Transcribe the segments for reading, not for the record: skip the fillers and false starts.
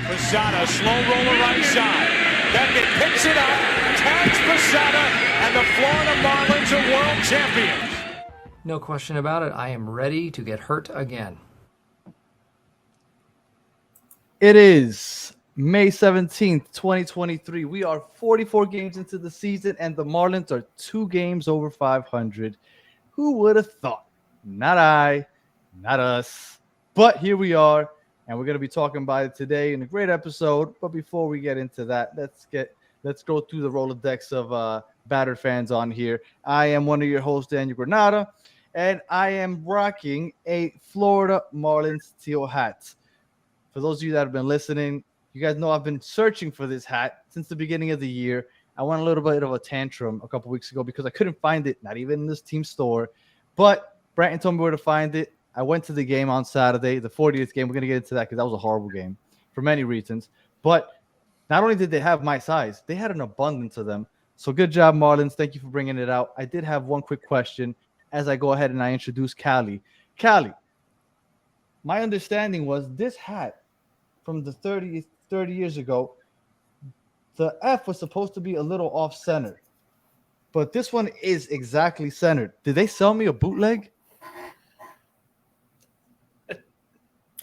Posada, slow roller right side. Beckett picks it up, tags Posada, and the Florida Marlins are world champions. No question about it. I am ready to get hurt again. It is May 17th, 2023. We are 44 games into the season, and the Marlins are 2 games over 500. Who would have thought? Not I, not us. But here we are, and we're going to be talking about it today in a great episode. But before we get into that, let's go through the Rolodex of battered fans on here. I am one of your hosts, Daniel Granada, and I am rocking a Florida Marlins teal hat. For those of you that have been listening, you guys know I've been searching for this hat since the beginning of the year. I went a little bit of a tantrum a couple weeks ago because I couldn't find it, not even in this team store. But Bratton told me where to find it. I went to the game on Saturday, the 40th game. We're going to get into that because that was a horrible game for many reasons. But not only did they have my size, they had an abundance of them. So good job, Marlins. Thank you for bringing it out. I did have one quick question as I go ahead and I introduce Callie. Callie, my understanding was this hat from the 30 years ago, the F was supposed to be a little off-center. But this one is exactly centered. Did they sell me a bootleg?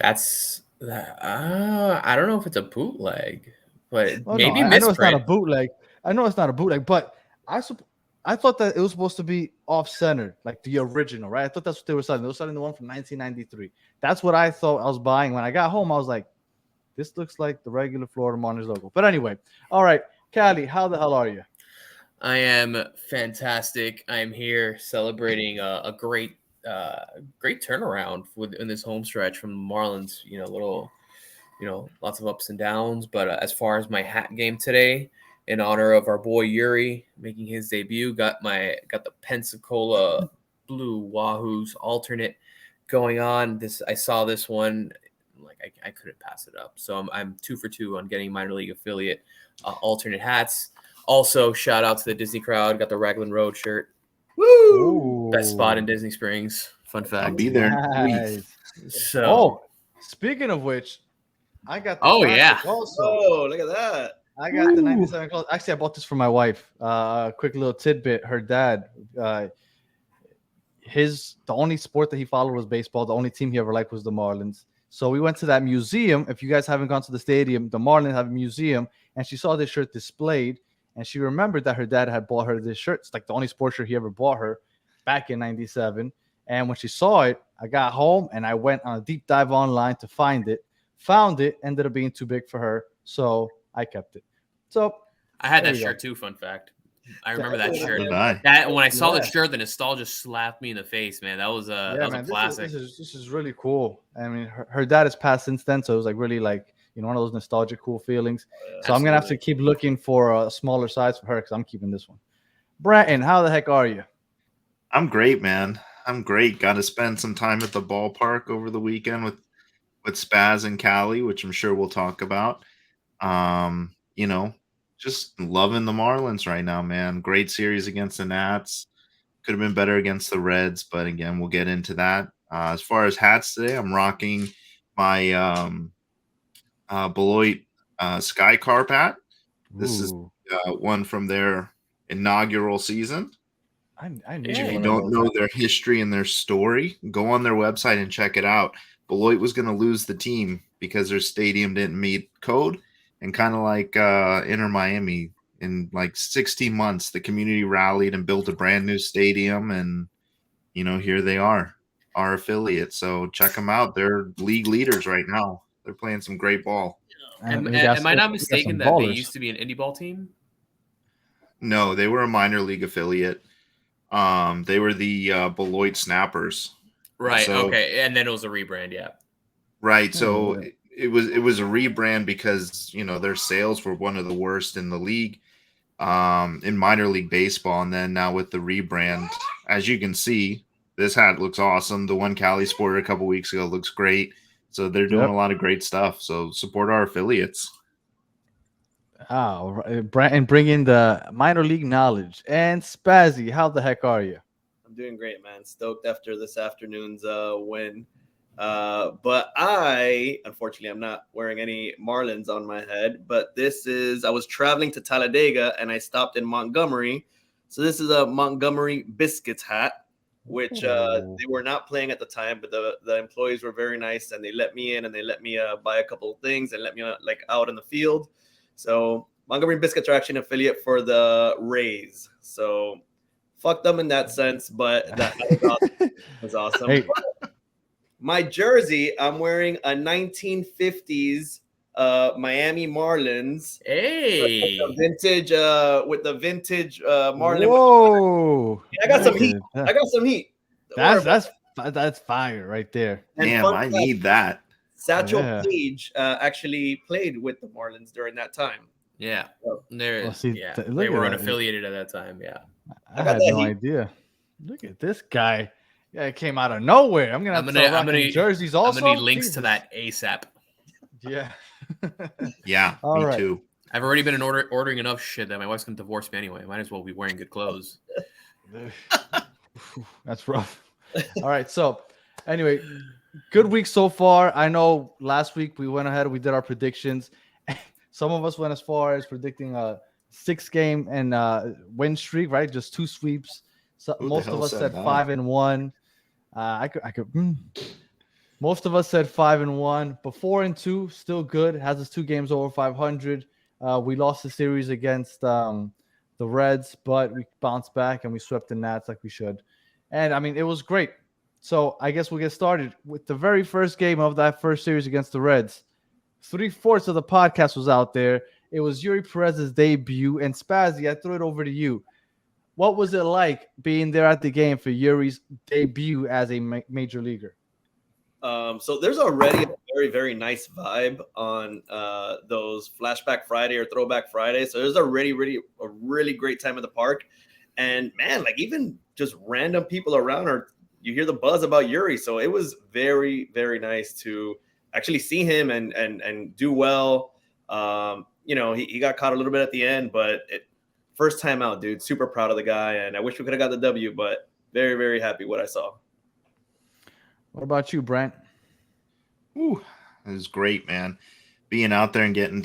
That's I don't know if it's a bootleg, but Oh, maybe no, I know it's not a misprint. bootleg. I know it's not a bootleg, but I thought that it was supposed to be off-centered, like the original, right? I thought that's what they were selling. They were selling the one from 1993. That's what I thought I was buying. When I got home, I was like, this looks like the regular Florida Marlins logo. But anyway, all right, Callie, how the hell are you? I am fantastic. I'm here celebrating a great turnaround in this home stretch from the Marlins. Lots of ups and downs. But as far as my hat game today, in honor of our boy Eury making his debut, got the Pensacola Blue Wahoo's alternate going on. I saw this one. I couldn't pass it up. So I'm 2 for 2 on getting minor league affiliate alternate hats. Also, shout out to the Disney crowd. Got the Raglan Road shirt. Woo! Ooh. Best spot in Disney Springs. Fun fact. I'll be there. Nice. So, speaking of which, I got the Oh, yeah. also. Oh, look at that. I got the 97 classic. Actually, I bought this for my wife. Quick little tidbit. Her dad, the only sport that he followed was baseball. The only team he ever liked was the Marlins. So we went to that museum. If you guys haven't gone to the stadium, the Marlins have a museum, and she saw this shirt displayed, and she remembered that her dad had bought her this shirt. It's like the only sports shirt he ever bought her back in 97. And when she saw it, I got home, and I went on a deep dive online to find it. Found it, ended up being too big for her, so I kept it. So I had there that you shirt go. too. Fun fact. I remember that shirt. Did I? That when I saw the Yeah. shirt, the nostalgia slapped me in the face, man. That was a Man, classic. This is really cool. I mean, her dad has passed since then, so it was like really like one of those nostalgic, cool feelings. So I'm gonna have to keep looking for a smaller size for her because I'm keeping this one. Bratton, how the heck are you? I'm great, man. I'm great. Got to spend some time at the ballpark over the weekend with Spaz and Callie, which I'm sure we'll talk about. Just loving the Marlins right now, man. Great series against the Nats. Could have been better against the Reds, but again, we'll get into that. As far as hats today, I'm rocking my Beloit Sky Carp hat. This is one from their inaugural season. If you don't know their history and their story, go on their website and check it out. Beloit was going to lose the team because their stadium didn't meet code, and kind of like Inter Miami, in like 16 months, the community rallied and built a brand new stadium, and here they are, our affiliate. So check them out. They're league leaders right now. They're playing some great ball. Am I not mistaken that they used to be an indie ball team? No, they were a minor league affiliate. They were the Beloit Snappers. Right. Okay. And then it was a rebrand. Yeah. Right. So it was a rebrand because their sales were one of the worst in the league, in minor league baseball. And then now with the rebrand, as you can see, this hat looks awesome. The one Cali sported a couple weeks ago looks great. So they're doing a lot of great stuff. So support our affiliates. And bring in the minor league knowledge. And Spazzy, how the heck are you? I'm doing great, man. Stoked after this afternoon's win But unfortunately, I'm not wearing any Marlins on my head. But I was traveling to Talladega and I stopped in Montgomery. So this is a Montgomery Biscuits hat, which they were not playing at the time, but the employees were very nice and they let me in and they let me buy a couple of things and let me out in the field. So Montgomery Biscuits are actually an affiliate for the Rays. So fuck them in that sense, but that was awesome. Hey. My jersey, I'm wearing a 1950s Miami Marlins. Hey, With the vintage Marlin. Whoa! I got some heat. Look at I got some heat. That's fire right there. And Damn, fun I fact, need that. Satchel Yeah. Paige actually played with the Marlins during that time. yeah, Well, see, yeah. look They at were that. unaffiliated at that time. Yeah, I got had that no heat. idea. Look at this guy. Yeah, it came out of nowhere. I'm gonna have to start rocking jerseys also. I'm gonna need links Jesus. to that ASAP. Yeah. Yeah, All me right. too. I've already been ordering enough shit that my wife's gonna divorce me anyway. Might as well be wearing good clothes. That's rough. All right. So, anyway, good week so far. I know last week we went ahead, we did our predictions. Some of us went as far as predicting a 6-game and win streak, right? Just 2 sweeps. So Who the most hell of us said said that? 5-1. Most of us said 5-1, but 4-2 still good. Has us 2 games over 500. We lost the series against the Reds, but we bounced back and we swept the Nats like we should. And I mean, it was great. So I guess we'll get started with the very first game of that first series against the Reds. 3/4 of the podcast was out there. It was Eury Perez's debut. And Spazzy, I throw it over to you. What was it like being there at the game for Eury's debut as a major leaguer? So there's already a very, very nice vibe on those Flashback Friday or Throwback Friday. So there's already a really great time at the park. And man, like even just random people around you hear the buzz about Eury. So it was very, very nice to actually see him and do well. He got caught a little bit at the end, but first time out, dude. Super proud of the guy. And I wish we could have got the W, but very, very happy what I saw. What about you, Brent? Ooh, it was great, man. Being out there and getting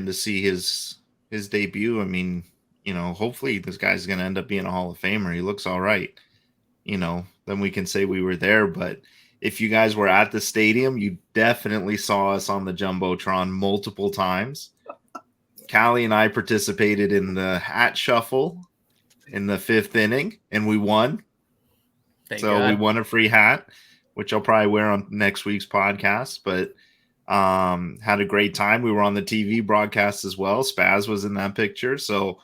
to see his debut. I mean, hopefully this guy's gonna end up being a Hall of Famer. He looks all right. Then we can say we were there. But if you guys were at the stadium, you definitely saw us on the Jumbotron multiple times. Callie and I participated in the hat shuffle in the 5th inning, and we won. Thank So God. we won a free hat, which I'll probably wear on next week's podcast. But had a great time. We were on the TV broadcast as well. Spaz was in that picture. So,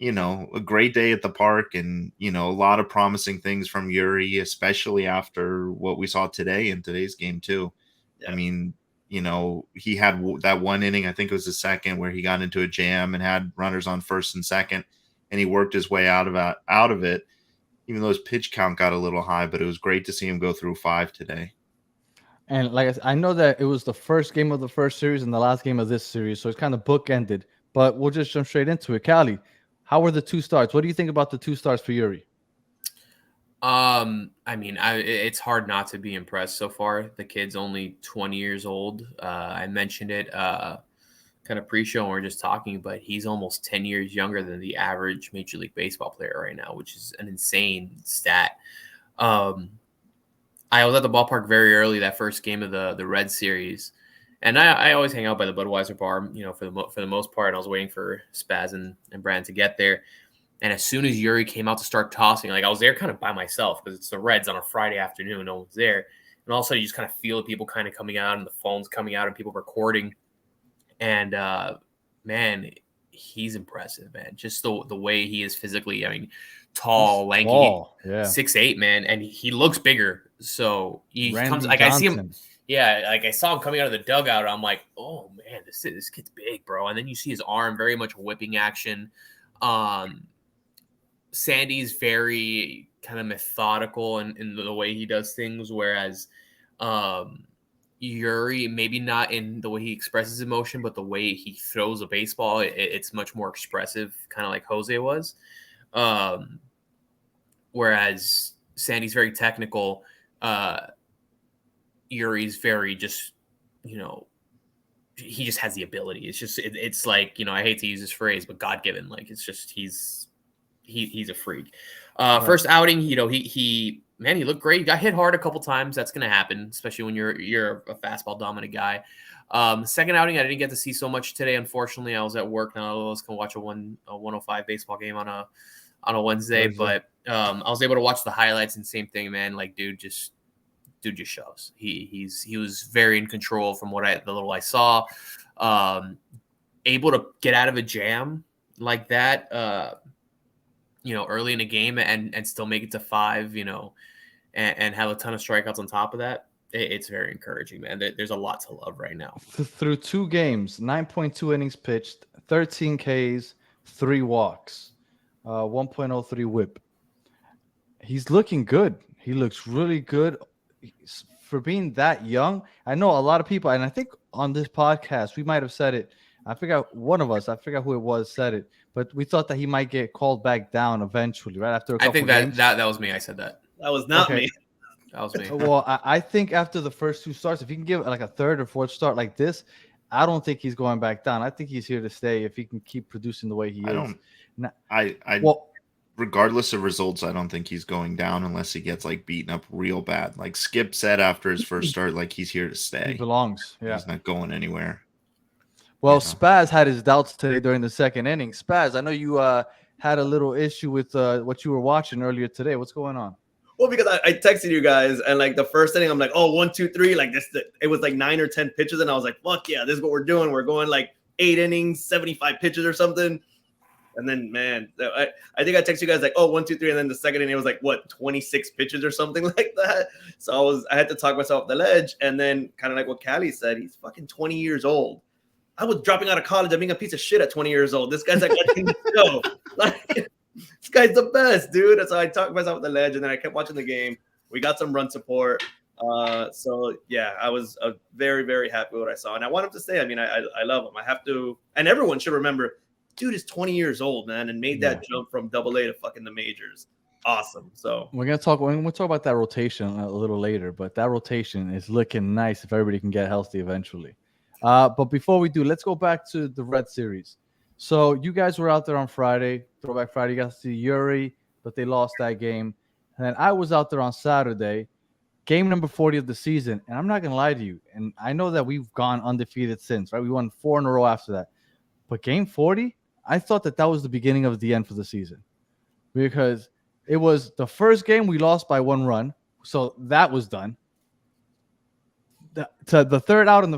a great day at the park and, a lot of promising things from Eury, especially after what we saw today in today's game too. Yeah. I mean, he had that one inning, I think it was the second, where he got into a jam and had runners on first and second, and he worked his way out of it, even though his pitch count got a little high, but it was great to see him go through 5 today. And like I know that it was the first game of the first series and the last game of this series, so it's kind of bookended, but we'll just jump straight into it. Callie, how were the 2 starts? What do you think about the 2 starts for Eury? I mean, it's hard not to be impressed so far. The kid's only 20 years old. I mentioned it kind of pre-show when we were just talking, but he's almost 10 years younger than the average Major League Baseball player right now, which is an insane stat. I was at the ballpark very early that first game of the Red series, and I always hang out by the Budweiser bar, for the most part. And I was waiting for Spaz and Brandon to get there. And as soon as Eury came out to start tossing, like I was there kind of by myself because it's the Reds on a Friday afternoon. No one's there. And all of a sudden you just kind of feel the people kind of coming out and the phones coming out and people recording. And, man, he's impressive, man. Just the way he is physically. I mean, tall, lanky, 6'8", man. And he looks bigger. So he comes like Johnson. I see him. Yeah, like I saw him coming out of the dugout. And I'm like, oh, man, this kid's big, bro. And then you see his arm, very much whipping action. Sandy's very kind of methodical in the way he does things, whereas Eury, maybe not in the way he expresses emotion, but the way he throws a baseball, it's much more expressive, kind of like Jose was. Whereas Sandy's very technical. Eury's very just, he just has the ability. It's just, it's like, I hate to use this phrase, but God-given. Like, it's just, he's a freak. First outing, he looked great. He got hit hard a couple times. That's going to happen, especially when you're a fastball dominant guy. Second outing, I didn't get to see so much today. Unfortunately, I was at work. Now I was going to watch a 105 baseball game on a Wednesday, but I was able to watch the highlights, and same thing, man. Like, dude just shows. He was very in control from the little I saw. Able to get out of a jam like that, early in a game and still make it to 5, and have a ton of strikeouts on top of that. It's very encouraging, man. There's a lot to love right now. Through 2 games, 9.2 innings pitched, 13 Ks, 3 walks, 1.03 whip. He's looking good. He looks really good for being that young. I know a lot of people, and I think on this podcast, we might have said it. I forgot who it was said it, but we thought that he might get called back down eventually, right after a couple games. that was me. I said that. That was not me. That was me. Well, I think after the first 2 starts, if he can give like a 3rd or 4th start like this, I don't think he's going back down. I think he's here to stay if he can keep producing the way he is. Regardless of results, I don't think he's going down unless he gets like beaten up real bad. Like Skip said after his first start, like he's here to stay. He belongs. Yeah, he's not going anywhere. Well, Spaz had his doubts today during the 2nd inning. Spaz, I know you had a little issue with what you were watching earlier today. What's going on? Well, because I texted you guys, and like the first inning, I'm like, 1, 2, 3. Like this, it was like 9 or 10 pitches, and I was like, fuck yeah, this is what we're doing. We're going like 8 innings, 75 pitches or something. And then, man, I think I texted you guys like, 1, 2, 3, and then the second inning was like 26 pitches or something like that. So I had to talk myself off the ledge, and then kind of like what Callie said, he's fucking 20 years old. I was dropping out of college and being a piece of shit at 20 years old. This guy's like, like, this guy's the best, dude. And so I talked myself off the ledge, and then I kept watching the game. We got some run support. So yeah, I was very, very happy with what I saw, and I want him to stay. I mean, I love him. I have to, and everyone should remember, dude is 20 years old, man, and made that jump from AA to fucking the majors. Awesome. So we'll talk about that rotation a little later, but that rotation is looking nice if everybody can get healthy eventually. But before we do, let's go back to the Red Series. So you guys were out there on Friday, Throwback Friday. You got to see Eury, but they lost that game. And then I was out there on Saturday, game number 40 of the season. And I'm not going to lie to you. And I know that we've gone undefeated since, right? We won 4 in a row after that. But game 40, I thought that was the beginning of the end for the season. Because it was the first game we lost by 1 run. So that was done. To the 3rd out in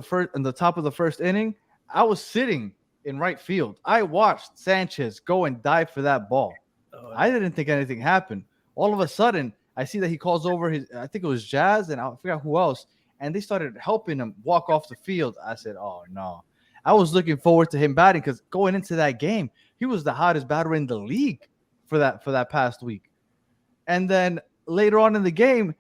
the top of the 1st inning, I was sitting in right field. I watched Sanchez go and dive for that ball. I didn't think anything happened. All of a sudden, I see that he calls over I think it was Jazz, and I forgot who else, and they started helping him walk off the field. I said, oh, no. I was looking forward to him batting because going into that game, he was the hottest batter in the league for that past week. And then later on in the game,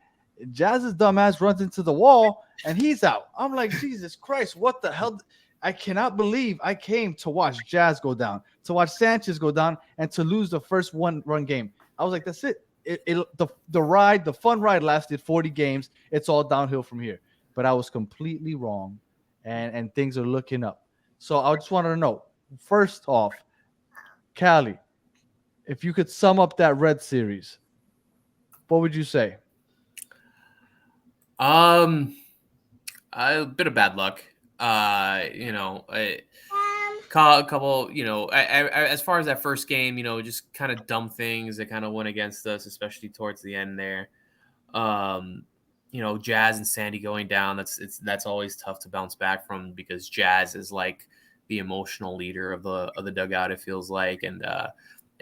Jazz's dumbass runs into the wall, and he's out. I'm like, Jesus Christ, what the hell? I cannot believe I came to watch Jazz go down, to watch Sanchez go down, and to lose the first 1-run game. I was like, that's it. The fun ride lasted 40 games. It's all downhill from here. But I was completely wrong, and things are looking up. So I just wanted to know, first off, Callie, if you could sum up that Red Series, what would you say? A bit of bad luck. A couple, as far as that first game, just kind of dumb things that kind of went against us, especially towards the end there. Jazz and Sandy going down, that's always tough to bounce back from, because Jazz is like the emotional leader of the dugout, it feels like. And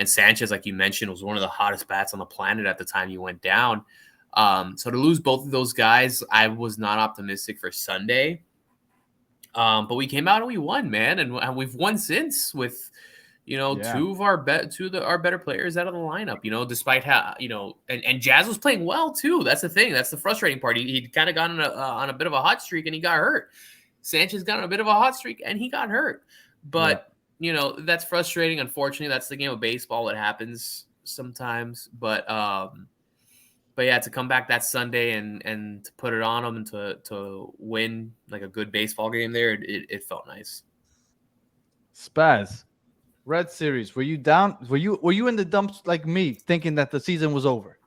Sanchez, like you mentioned, was one of the hottest bats on the planet at the time he went down. So to lose both of those guys, I was not optimistic for Sunday. But we came out and we won, man, and we've won since with, two of our better players out of the lineup. Despite how and Jazz was playing well too. That's the thing. That's the frustrating part. He'd kind of gone on a bit of a hot streak and he got hurt. Sanchez got on a bit of a hot streak and he got hurt. But that's frustrating. Unfortunately, that's the game of baseball. It happens sometimes. But but yeah, to come back that Sunday and to put it on them and to win like a good baseball game there, it felt nice. Spaz, Red Series. Were you down? Were you in the dumps like me, thinking that the season was over?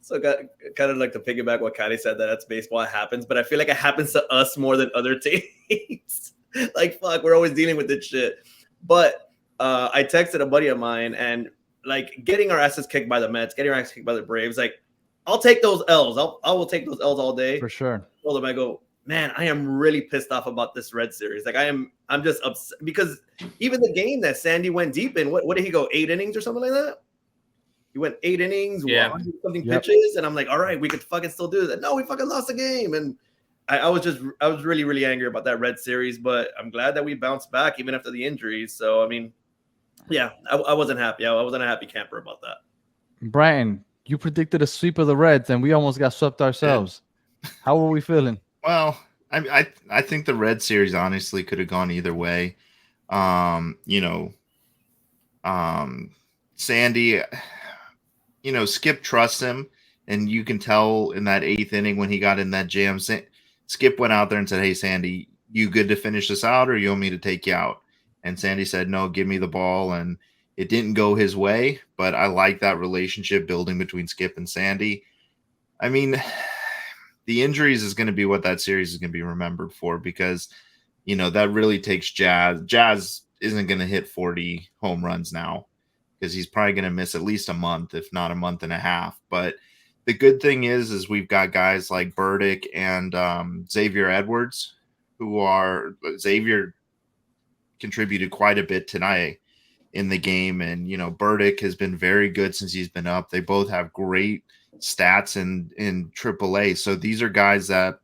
So kind of like to piggyback what Kylie said, that that's baseball, it happens, but I feel like it happens to us more than other teams. Like, fuck, we're always dealing with this shit. But I texted a buddy of mine, and like getting our asses kicked by the Mets, getting our asses kicked by the Braves, like I'll take those L's. I will take those L's all day. For sure. I told him, I go, man, I am really pissed off about this Red Series. Like I'm just upset because even the game that Sandy went deep in, what did he go, 8 innings or something like that? He went 8 innings, Yeah. 100-something pitches, and I'm like, all right, we could fucking still do that. No, we fucking lost the game, and I was really, really angry about that Red Series, but I'm glad that we bounced back even after the injuries. So I mean, yeah, I wasn't happy. I wasn't a happy camper about that. Brian, you predicted a sweep of the Reds, and we almost got swept ourselves. How were we feeling? Well, I think the Red Series honestly could have gone either way. Sandy, Skip trusts him, and you can tell in that 8th inning when he got in that jam, Skip went out there and said, "Hey, Sandy, you good to finish this out, or you want me to take you out?" And Sandy said, "No, give me the ball." And it didn't go his way, but I like that relationship building between Skip and Sandy. I mean, the injuries is going to be what that series is going to be remembered for, because, that really takes Jazz. Jazz isn't going to hit 40 home runs now, because he's probably going to miss at least a month, if not a month and a half. But the good thing is we've got guys like Burdick and Xavier Edwards, Xavier contributed quite a bit tonight in the game. And, Burdick has been very good since he's been up. They both have great stats in AAA. So these are guys that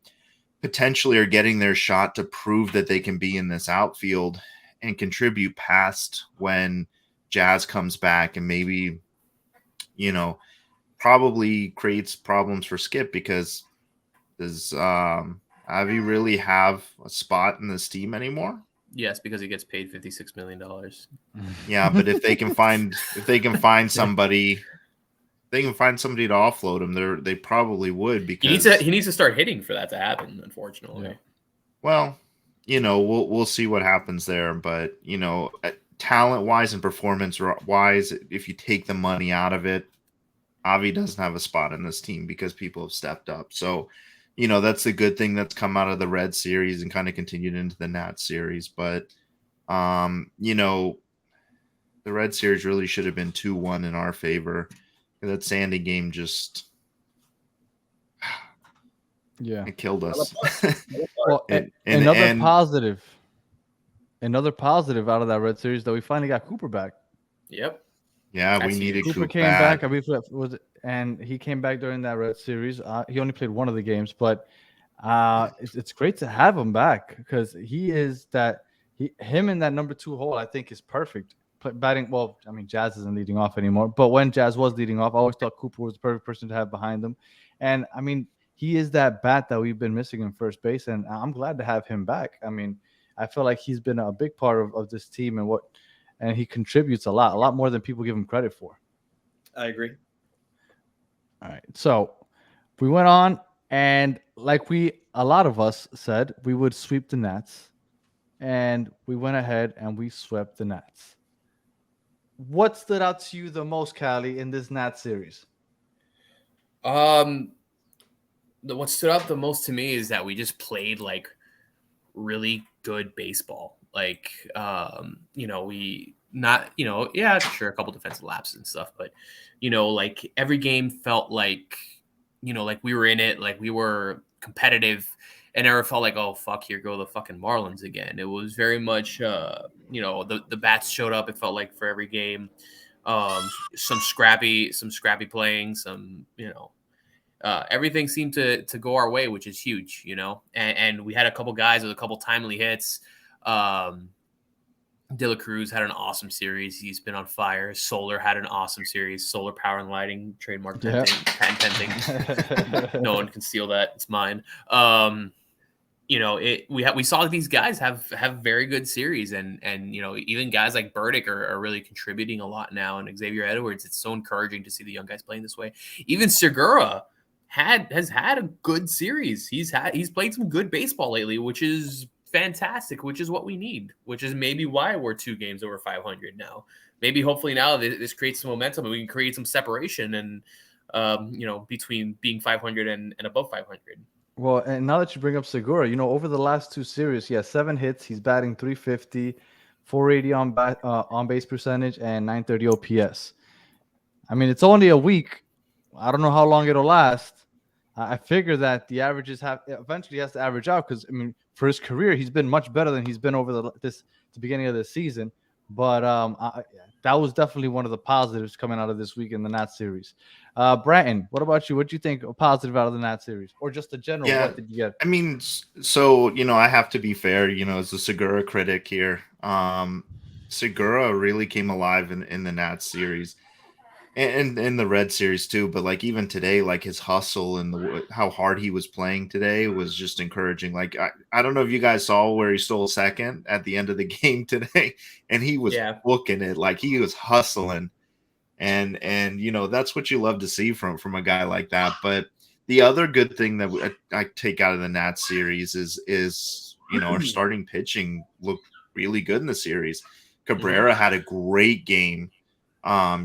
potentially are getting their shot to prove that they can be in this outfield and contribute past when Jazz comes back, and maybe, probably creates problems for Skip, because does Avi really have a spot in this team anymore? Yes, because he gets paid $56 million. Yeah, but if they can find somebody, they can find somebody to offload him. They probably would, because he needs to start hitting for that to happen. Unfortunately, Yeah. Well, we'll see what happens there, but talent wise and performance wise, if you take the money out of it, Avi doesn't have a spot in this team because people have stepped up. So, that's the good thing that's come out of the Red Series and kind of continued into the Nat Series. But, the Red Series really should have been 2-1 in our favor. That Sandy game just, it killed us. Well, another positive out of that Red Series, that we finally got Cooper back. Yep. Yeah, That's we needed Cooper Coop came back. back. I believe and he came back during that Red Series. He only played one of the games, but it's great to have him back, because him in that number 2 hole, I think, is perfect. Batting well. I mean, Jazz isn't leading off anymore, but when Jazz was leading off, I always thought Cooper was the perfect person to have behind him. And I mean, he is that bat that we've been missing in first base, and I'm glad to have him back. I mean, I feel like he's been a big part of this team, and he contributes a lot more than people give him credit for. I agree. All right, so we went on, and like a lot of us said, we would sweep the Nats, and we went ahead and we swept the Nats. What stood out to you the most, Callie, in this Nats series? What stood out the most to me is that we just played like really good baseball. Like, we not, yeah, sure, a couple defensive lapses and stuff, but like every game felt like, like we were in it, like we were competitive, and never felt like, oh fuck, here go the fucking Marlins again. It was very much, the bats showed up. It felt like for every game, some scrappy playing, everything seemed to go our way, which is huge, and we had a couple guys with a couple timely hits. De La Cruz had an awesome series. He's been on fire. Solar had an awesome series. Solar Power and Lighting, trademark patent pending. No one can steal that. It's mine. we saw these guys have very good series, and even guys like Burdick are really contributing a lot now, and Xavier Edwards. It's so encouraging to see the young guys playing this way. Even Segura has had a good series. He's played some good baseball lately, which is fantastic, which is what we need, which is maybe why we're 2 games over 500 now. Maybe hopefully now this creates some momentum and we can create some separation and between being 500 and above 500. Well, and now that you bring up Segura, over the last 2 series, he has 7 hits. He's batting 350, 480 on base percentage, and 930 OPS. I mean, it's only a week. I don't know how long it'll last. I figure that the averages eventually has to average out because, I mean, for his career, he's been much better than he's been over the beginning of the season. But that was definitely one of the positives coming out of this week in the Nats series. Bratton, what about you? What do you think positive out of the Nats series, or just a general? Yeah, what did you get? I mean, so I have to be fair. As a Segura critic here, Segura really came alive in the Nats series, and in the Red series too. But like even today, like his hustle and how hard he was playing today was just encouraging. Like I don't know if you guys saw where he stole second at the end of the game today, and he was booking it, like he was hustling. And that's what you love to see from a guy like that. But the other good thing that I take out of the Nats series is our starting pitching looked really good in the series. Cabrera had a great game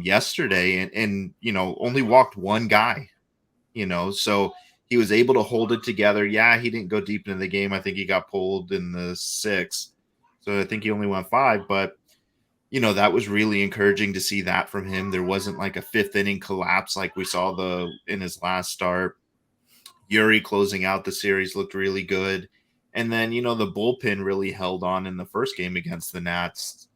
yesterday and only walked one guy, so he was able to hold it together. Yeah, he didn't go deep into the game. I think he got pulled in the 6th, so I think he only went 5, but that was really encouraging to see that from him. There wasn't like a 5th inning collapse like we saw in his last start. Eury closing out the series looked really good. And then, the bullpen really held on in the first game against the Nats.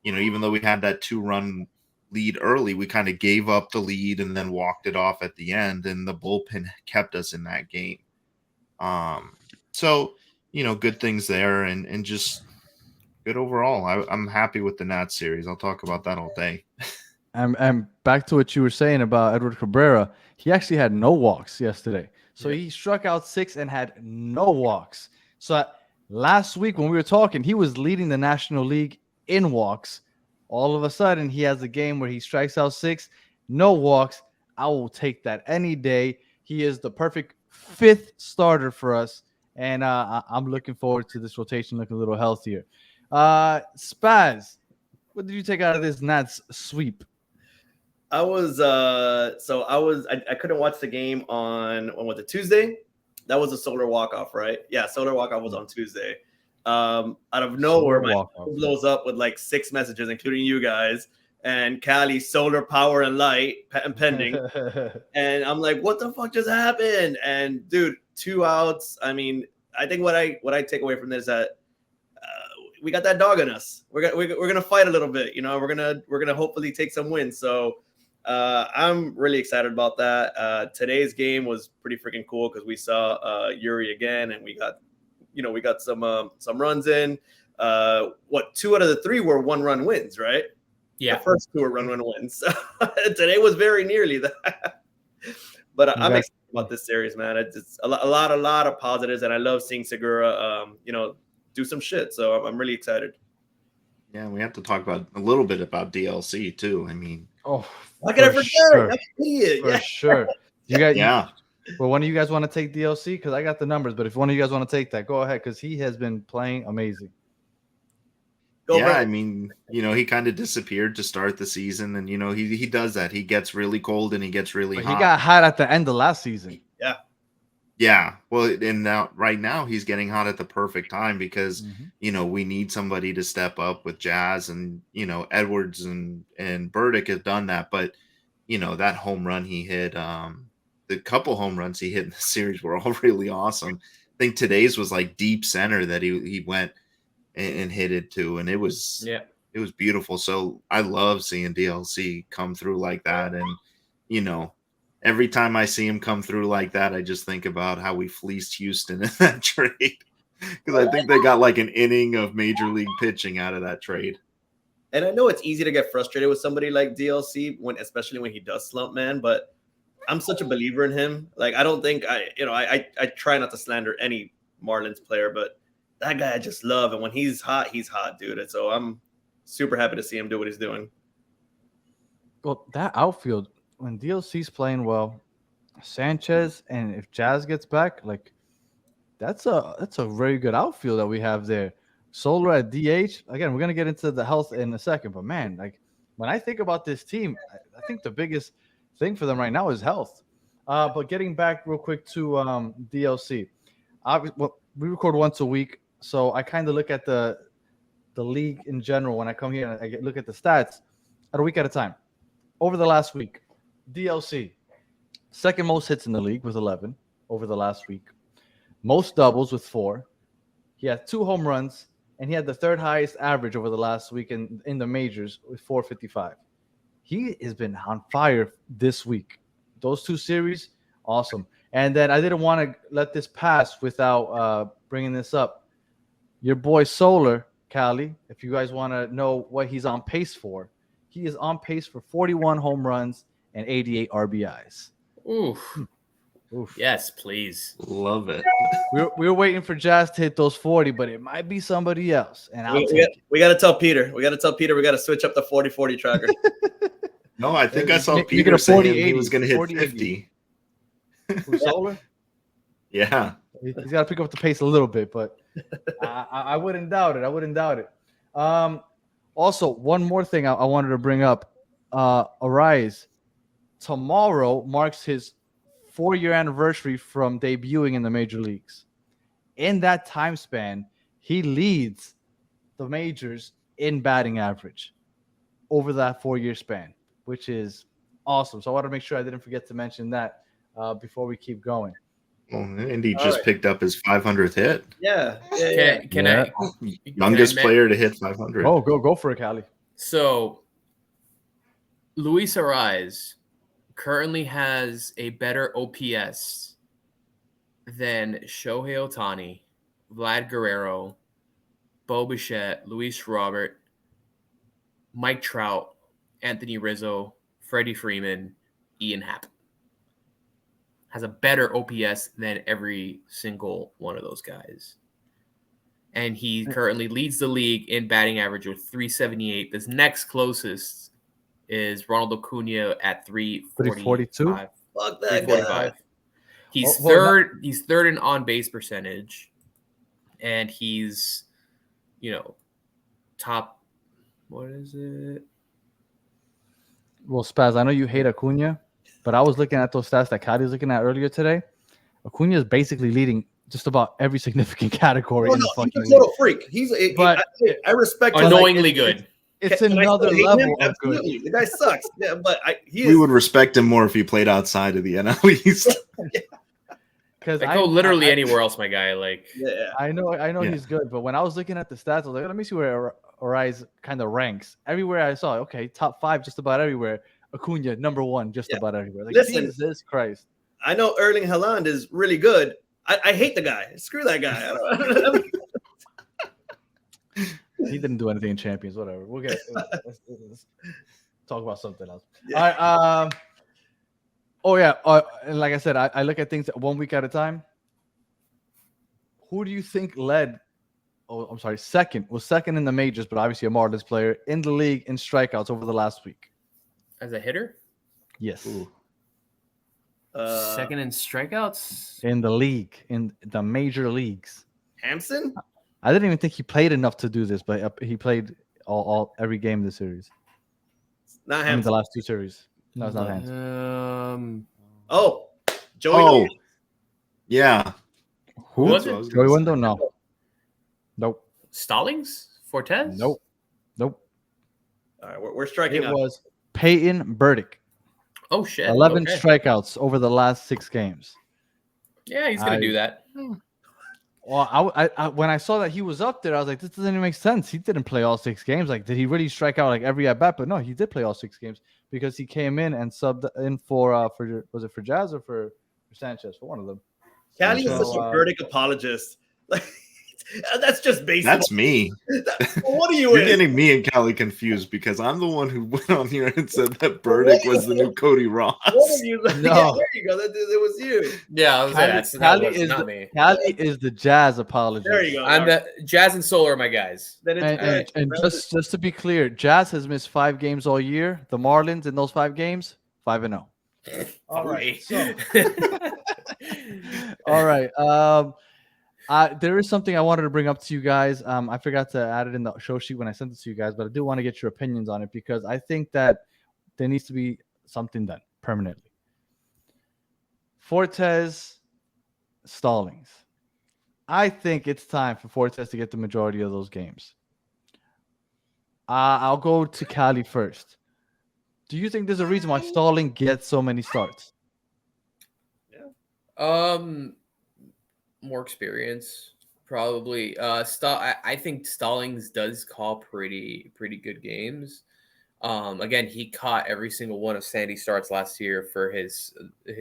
Even though we had that 2-run lead early, we kind of gave up the lead and then walked it off at the end, and the bullpen kept us in that game. So, good things there and just good overall. I'm happy with the Nats series. I'll talk about that all day. And back to what you were saying about Edward Cabrera, he actually had no walks yesterday. So he struck out 6 and had no walks. So last week when we were talking, he was leading the National League in walks. All of a sudden, he has a game where he strikes out 6, no walks. I will take that any day. He is the perfect 5th starter for us. And I'm looking forward to this rotation looking a little healthier. Spaz, what did you take out of this Nats sweep? I couldn't watch the game on was it Tuesday? That was a Solar walk-off, right? Yeah, Solar walk-off was on Tuesday. Out of nowhere, my phone blows up with like 6 messages, including you guys, and Cali Solar Power and Light and pending. And I'm like, what the fuck just happened? And dude, 2 outs. I mean, I think what I take away from this is that we got that dog in us. We're gonna fight a little bit. We're gonna hopefully take some wins. So I'm really excited about that. Today's game was pretty freaking cool because we saw Eury again, and we got some runs in. 2 out of the 3 were 1-run wins, right? Yeah, the first 2 were run wins. Today was very nearly that. But I'm excited about this series, man. It's a lot of positives, and I love seeing Segura, do some shit. So I'm really excited. Yeah, we have to talk about a little bit about DLC too. I mean, how can I forget? Sure. I'm an idiot. For sure. You guys, yeah. Well, one of you guys want to take DLC? Because I got the numbers, but if one of you guys want to take that, go ahead, because he has been playing amazing. I mean, he kind of disappeared to start the season, and he does that. He gets really cold and he gets really hot. He got hot at the end of last season. Yeah. Well, and right now he's getting hot at the perfect time because we need somebody to step up with Jazz, and Edwards and Burdick have done that. But that home run he hit, the couple home runs he hit in the series were all really awesome. I think today's was like deep center that he went and hit it to, and it was beautiful. So I love seeing DLC come through like that, and every time I see him come through like that, I just think about how we fleeced Houston in that trade, because I think they got like an inning of major league pitching out of that trade. And I know it's easy to get frustrated with somebody like DLC especially when he does slump, man. But I'm such a believer in him. Like, I don't think I try not to slander any Marlins player, but that guy I just love. And when he's hot, dude. And so I'm super happy to see him do what he's doing. Well, that outfield, when DLC's playing well, Sanchez, and if Jazz gets back, like that's a very good outfield that we have there. Solar at DH. Again, we're gonna get into the health in a second, but man, like when I think about this team, I think the biggest thing for them right now is health. But getting back real quick to DLC, we record once a week, so I kind of look at the league in general when I come here and look at the stats at a week at a time. Over the last week, DLC, second most hits in the league with 11 over the last week. Most doubles with 4. He had 2 home runs, and he had the third highest average over the last week in the majors with 455. He has been on fire this week. Those 2 series, awesome. And then I didn't want to let this pass without bringing this up. Your boy Solar, Cali, if you guys want to know what he's on pace for, he is on pace for 41 home runs and 88 RBIs. Oof. Oof. Yes, please. Love it. We were waiting for Jazz to hit those 40, but it might be somebody else. And we got to tell Peter. We got to switch up the 40-40 tracker. No, I think I saw Make it Peter a 40, saying he 80, was going to hit 40, 50. Who's Solar? Yeah. He's got to pick up the pace a little bit, but I wouldn't doubt it. I wouldn't doubt it. Also, one more thing I wanted to bring up. Arise tomorrow marks his 4-year anniversary from debuting in the major leagues. In that time span, he leads the majors in batting average over that 4-year span, which is awesome. So I want to make sure I didn't forget to mention that before we keep going. Well, Indy just picked up his 500th hit. Yeah. Can I? Youngest player to hit 500. Oh, go for it, Cali. So, Luis Ariz currently has a better OPS than Shohei Ohtani, Vlad Guerrero, Bo Bichette, Luis Robert, Mike Trout, Anthony Rizzo, Freddie Freeman, Ian Happ. Has a better OPS than every single one of those guys. And he currently leads the league in batting average with 378. This next closest is Ronald Acuna at 342. Fuck that guy. He's third. He's third in on base percentage, and he's, top. What is it? Well, Spaz, I know you hate Acuna, but I was looking at those stats that Cali was looking at earlier today. Acuna is basically leading just about every significant category. He's a total freak. I respect him. Annoyingly good. It's another level of good. The guy sucks. Yeah, but we would respect him more if he played outside of the NL East. Because I go literally anywhere else, my guy. I know he's good, but when I was looking at the stats, I was like, let me see where Arise kind of ranks. Everywhere I saw, okay, top 5 just about everywhere. Acuna number 1 just about everywhere. Like, listen, Jesus Christ. I know Erling Haaland is really good. I hate the guy. Screw that guy. He didn't do anything in Champions. Whatever. We'll get. Let's talk about something else. Yeah. All right. Oh yeah. And like I said, I look at things 1 week at a time. Who do you think led? Oh, I'm sorry. Second in the majors, but obviously a Marlins player in the league in strikeouts over the last week. As a hitter? Yes. Second in strikeouts in the league, in the major leagues. Hampson? I didn't even think he played enough to do this, but he played every game of the series. Not Hampson. The last 2 series. No, it's not Hampson. Joey. Yeah. Who was it? Joey Wendell? No. Nope. Stallings? Fortes? Nope. All right, we're striking out. It was Peyton Burdick. Oh, shit. 11 strikeouts over the last 6 games. Yeah, he's going to do that. Well, I when I saw that he was up there, I was like, this doesn't even make sense. He didn't play all 6 games. Like, did he really strike out like every at bat? But no, he did play all 6 games because he came in and subbed in for was it for Jazz or for Sanchez? For one of them. Cali is such a Burdick apologist. That's just baseball. That's me. What are you You're in? getting me and Callie confused because I'm the one who went on here and said that Burdick was the new Cody Ross. What are you? No. Yeah, there you go. That it was you. Yeah, I was like, that Cali was is not the, me. Cali is the Jazz apologist. There you go. I'm the Jazz and Solar are my guys. Then it's And just to be clear, Jazz has missed 5 games all year. The Marlins in those 5 games, 5-0. all right. So All right. There is something I wanted to bring up to you guys. I forgot to add it in the show sheet when I sent it to you guys, but I do want to get your opinions on it because I think that there needs to be something done permanently. Fortes, Stallings. I think it's time for Fortes to get the majority of those games. I'll go to Cali first. Do you think there's a reason why Stalling gets so many starts? More experience, probably. I think Stallings does call pretty good games. Again, he caught every single one of Sandy's starts last year for his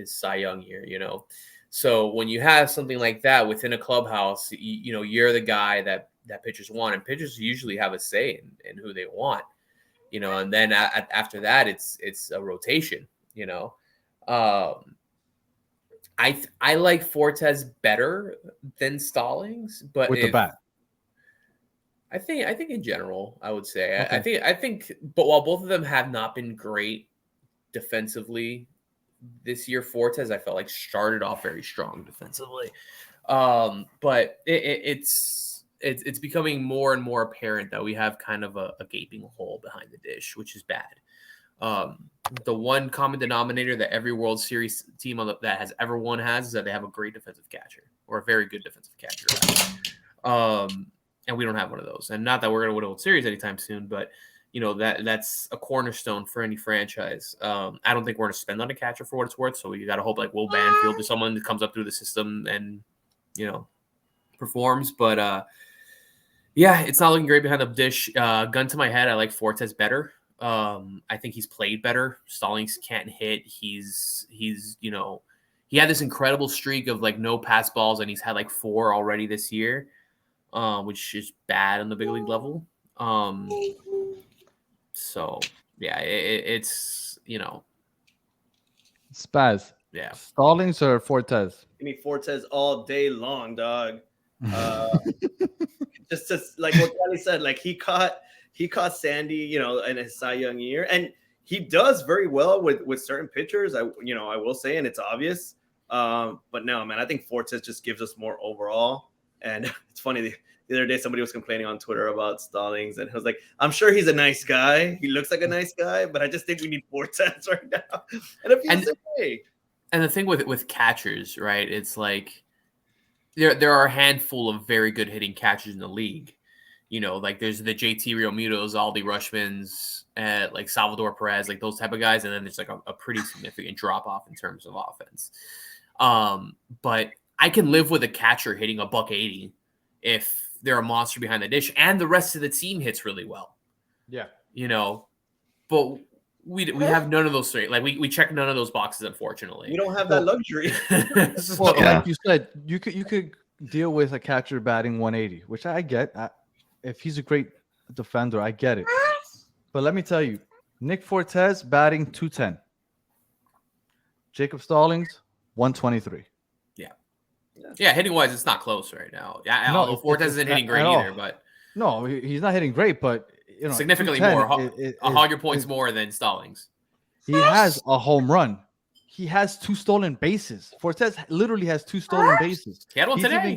Cy Young year, you know. So when you have something like that within a clubhouse, you know, you're the guy that pitchers want, and pitchers usually have a say in who they want, you know. And then after that, it's a rotation, you know. I like Fortes better than Stallings, but With the bat. I think in general, I would say Okay. I think, but while both of them have not been great defensively this year, Fortes I felt like started off very strong defensively, but it's becoming more and more apparent that we have kind of a gaping hole behind the dish, which is bad. The one common denominator that every World Series team that has ever won has is that they have a great defensive catcher or a very good defensive catcher. And we don't have one of those. And not that we're going to win a World Series anytime soon, but you know that's a cornerstone for any franchise. I don't think we're going to spend on a catcher for what it's worth. So you got to hope like Will Banfield or someone that comes up through the system and performs. But yeah, it's not looking great behind the dish. Gun to my head, I like Fortes better. I think he's played better. Stallings can't hit. He's he had this incredible streak of like no pass balls, and he's had like 4 already this year, which is bad on the big league level. So yeah, it's Spaz. Yeah. Stallings or Fortes? Give me Fortes all day long, dog. Just like what Kelly said, like he caught Sandy, in his Cy Young year, and he does very well with certain pitchers. I will say, and it's obvious. But no, man, I think Fortes just gives us more overall. And it's funny, the other day somebody was complaining on Twitter about Stallings, and I was like, I'm sure he's a nice guy. He looks like a nice guy, but I just think we need Fortes right now. And if he's okay. And the thing with catchers, right? It's like there are a handful of very good hitting catchers in the league. Like there's the JT Realmutos, Aldi Rushmans, like Salvador Perez, like those type of guys. And then there's like a pretty significant drop off in terms of offense. But I can live with a catcher hitting $180 if they're a monster behind the dish and the rest of the team hits really well. Yeah. But we have none of those three. Like we check none of those boxes, unfortunately. We don't have that luxury. Well, like you said, you could deal with a catcher batting 180, which I get. If he's a great defender, I get it. But let me tell you, Nick Fortes batting 210. Jacob Stallings 123. Yeah, hitting wise, it's not close right now. Yeah, although Fortes isn't hitting great either, but no, he's not hitting great, but significantly more, 100 points more than Stallings. He has a home run. He has 2 stolen bases. Fortes literally has 2 stolen bases. He had one today.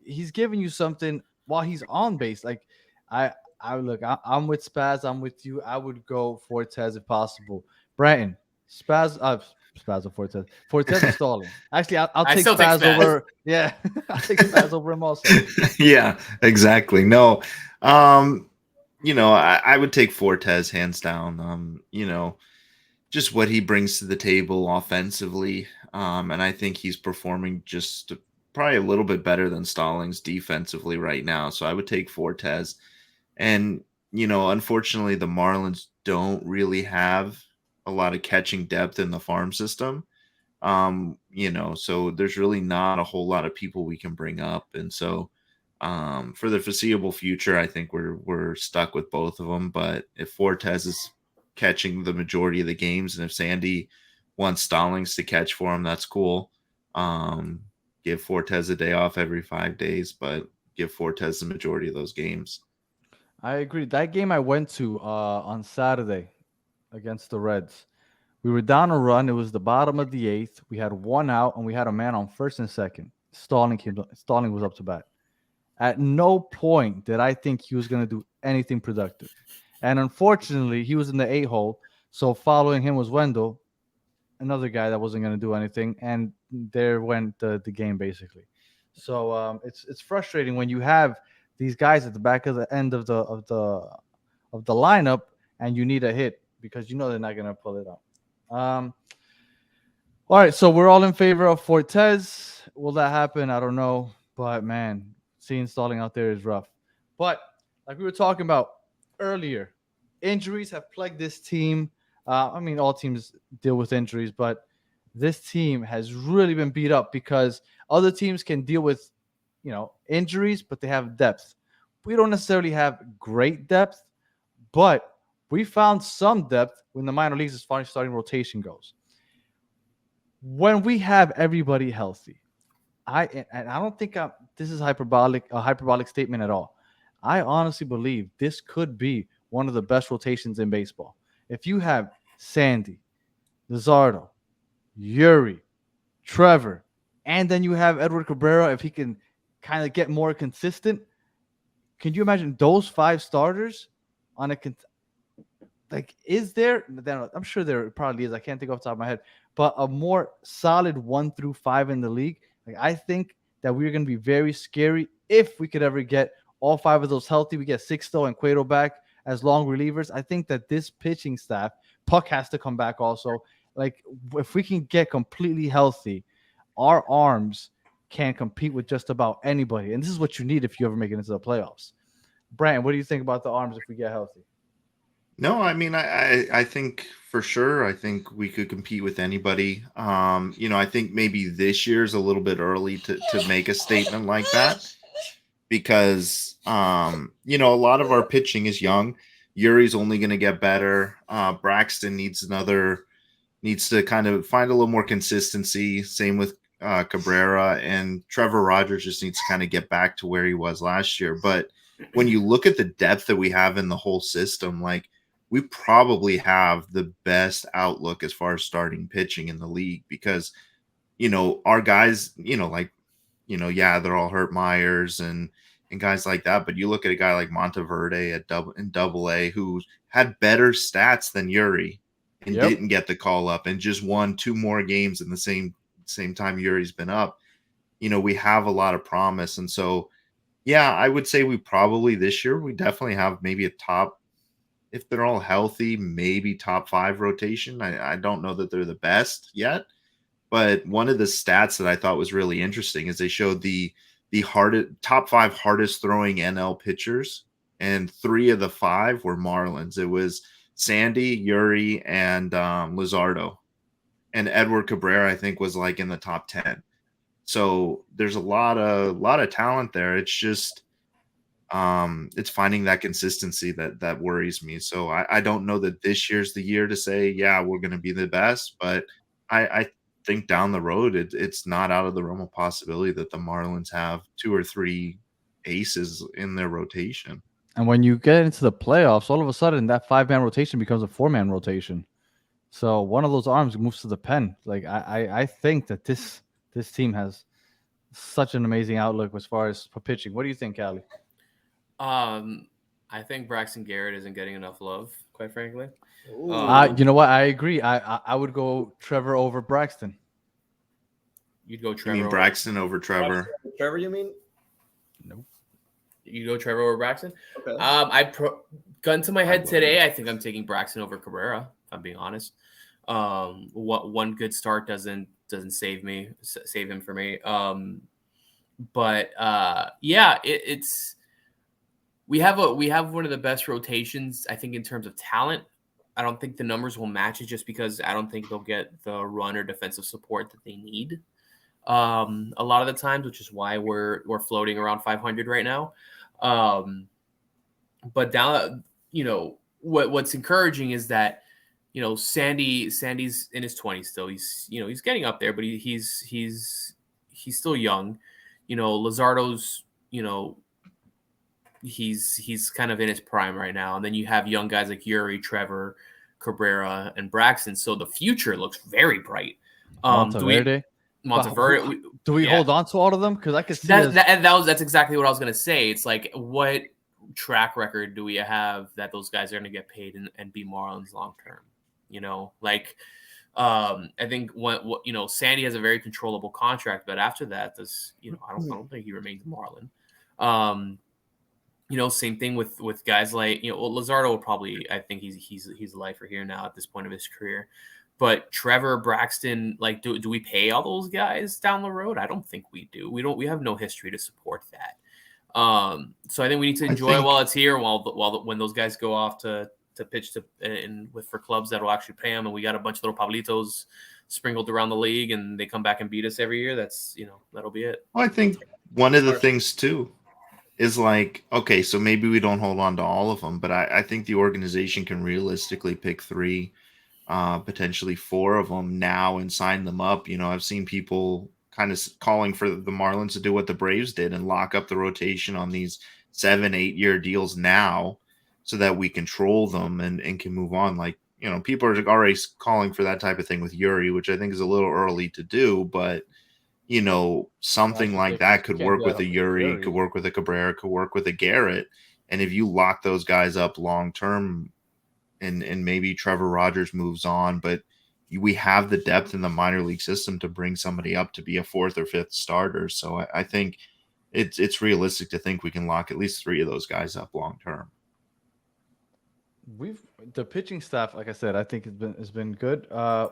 He's giving you something while he's on base. Like I'm with Spaz. I'm with you. I would go Fortes if possible. Bratton, Spaz or Fortes. Fortes or Stalling. Actually, I'll take Spaz over. Yeah, I'll take Spaz over him also. Yeah, exactly. No, I would take Fortes hands down. Just what he brings to the table offensively. And I think he's performing just probably a little bit better than Stallings defensively right now. So I would take Fortes. And, unfortunately, the Marlins don't really have a lot of catching depth in the farm system. So there's really not a whole lot of people we can bring up. And so For the foreseeable future, I think we're stuck with both of them. But if Fortes is catching the majority of the games, and if Sandy wants Stallings to catch for him, that's cool. Give Fortes a day off every 5 days, but give Fortes the majority of those games. I agree. That game I went to on Saturday against the Reds. We were down a run. It was the bottom of the eighth. We had one out, and we had a man on first and second. Stalling was up to bat. At no point did I think he was going to do anything productive. And unfortunately, he was in the 8 hole. So following him was Wendell, another guy that wasn't going to do anything. And there went the game, basically. So it's frustrating when you have these guys at the back of the end of the lineup and you need a hit because you know they're not going to pull it out. All right, so we're all in favor of Fortes. Will that happen? I don't know. But, man, seeing Stalling out there is rough. But like we were talking about earlier, injuries have plagued this team. I mean, all teams deal with injuries, but this team has really been beat up because other teams can deal with, injuries, but they have depth. We don't necessarily have great depth, but we found some depth when the minor leagues as far as starting rotation goes. When we have everybody healthy, I don't think this is a hyperbolic statement at all. I honestly believe this could be one of the best rotations in baseball. If you have Sandy, Luzardo, Eury, Trevor, and then you have Edward Cabrera, if he can kind of get more consistent, can you imagine those 5 starters on a is there? I'm sure there probably is. I can't think off the top of my head, but a more solid 1 through 5 in the league. I think that we're going to be very scary if we could ever get all 5 of those healthy. We get Sixto and Cueto back as long relievers. I think that this pitching staff, Puck has to come back also. If we can get completely healthy, our arms can compete with just about anybody. And this is what you need if you ever make it into the playoffs. Brandon, what do you think about the arms if we get healthy? No, I mean, I think for sure, I think we could compete with anybody. I think maybe this year's a little bit early to make a statement like that because, a lot of our pitching is young. Yuri's only going to get better. Braxton needs to kind of find a little more consistency. Same with Cabrera, and Trevor Rogers just needs to kind of get back to where he was last year. But when you look at the depth that we have in the whole system, we probably have the best outlook as far as starting pitching in the league because, our guys, yeah, they're all hurt, Myers and guys like that. But you look at a guy like Monteverde in Double-A who had better stats than Eury and didn't get the call up and just won 2 more games in the same time Yuri's been up. We have a lot of promise. And so, yeah, I would say we probably this year, we definitely have maybe a top, if they're all healthy, maybe top 5 rotation. I don't know that they're the best yet, but one of the stats that I thought was really interesting is they showed the top 5 hardest throwing NL pitchers, and 3 of the 5 were Marlins. It was Sandy, Eury, and Luzardo, and Edward Cabrera I think was in the top 10. So there's a lot of talent there. It's just it's finding that consistency that worries me. So I don't know that this year's the year to say, yeah, we're going to be the best, but I think down the road, it's not out of the realm of possibility that the Marlins have 2 or 3 aces in their rotation. And when you get into the playoffs, all of a sudden that 5-man rotation becomes a 4-man rotation. So one of those arms moves to the pen. I think that this team has such an amazing outlook as far as for pitching. What do you think, Callie? I think Braxton Garrett isn't getting enough love, quite frankly. You know what? I agree. I would go Trevor over Braxton. You'd go Trevor. You mean Braxton over Trevor? Trevor, you mean? Nope. You go Trevor over Braxton? Okay. Gun to my head today, I think I'm taking Braxton over Cabrera, if I'm being honest. One good start doesn't save him for me. But it's we have one of the best rotations, I think, in terms of talent. I don't think the numbers will match it just because I don't think they'll get the run or defensive support that they need. a lot of the times, which is why we're floating around 500 right now. But down, what's encouraging is that, Sandy's in his 20s still. He's getting up there, but he's still young. Lazardo's, he's kind of in his prime right now. And then you have young guys like Eury, Trevor, Cabrera, and Braxton. So the future looks very bright. Monteverde. Monteverde. Do we hold on to all of them? Because I could see that's exactly what I was gonna say. It's like, what track record do we have that those guys are gonna get paid and be Marlins long term? I think Sandy has a very controllable contract, but after that, I don't think he remains a Marlin. Same thing with guys like, Lazardo will probably, I think he's a lifer here now at this point of his career. But Trevor, Braxton, like, do we pay all those guys down the road? I don't think we do. We have no history to support that. So I think we need to enjoy while it's here, when those guys go off to pitch for clubs that will actually pay them, and we got a bunch of little Pablitos sprinkled around the league, and they come back and beat us every year. That's that'll be it. Well, I think one of the things too is like, okay, so maybe we don't hold on to all of them, but I think the organization can realistically pick 3, potentially 4 of them now and sign them up. I've seen people kind of calling for the Marlins to do what the Braves did and lock up the rotation on these 7-8 year deals now, so that we control them and can move on. Like, people are already calling for that type of thing with Eury, which I think is a little early to do, but something like that could work with a Eury, could work with a Cabrera, could work with a Garrett. And if you lock those guys up long term, and maybe Trevor Rogers moves on, but we have the depth in the minor league system to bring somebody up to be a 4th or 5th starter. So I think it's realistic to think we can lock at least 3 of those guys up long term. The pitching staff, like I said, I think has been good. I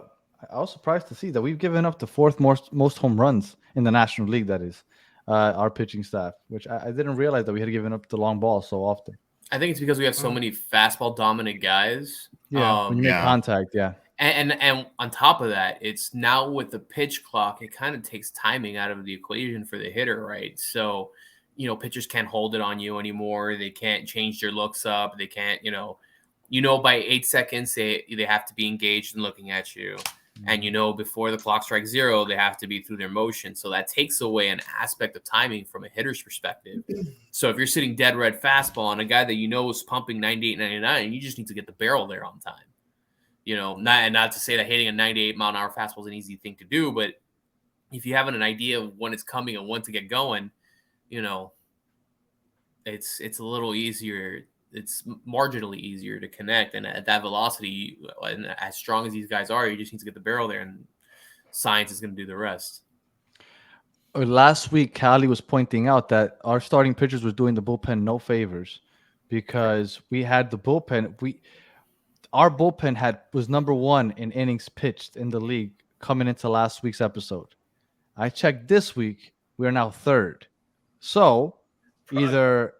was surprised to see that we've given up the 4th most home runs in the National League. That is our pitching staff, which I didn't realize that we had given up the long ball so often. I think it's because we have so many fastball dominant guys. Yeah, when you make contact, yeah. And on top of that, it's now with the pitch clock, it kind of takes timing out of the equation for the hitter, right? So, pitchers can't hold it on you anymore. They can't change their looks up. They can't, by 8 seconds, they have to be engaged and looking at you. And, before the clock strikes 0, they have to be through their motion. So that takes away an aspect of timing from a hitter's perspective. So if you're sitting dead red fastball on a guy that is pumping 98, 99, you just need to get the barrel there on time. Not to say that hitting a 98 mile an hour fastball is an easy thing to do, but if you have an idea of when it's coming and when to get going, it's a little easier. It's marginally easier to connect, and at that velocity, and as strong as these guys are, you just need to get the barrel there, and science is going to do the rest. Last week, Callie was pointing out that our starting pitchers was doing the bullpen no favors, because we had the bullpen. Our bullpen was number 1 in innings pitched in the league coming into last week's episode. I checked this week, we are now 3rd. So either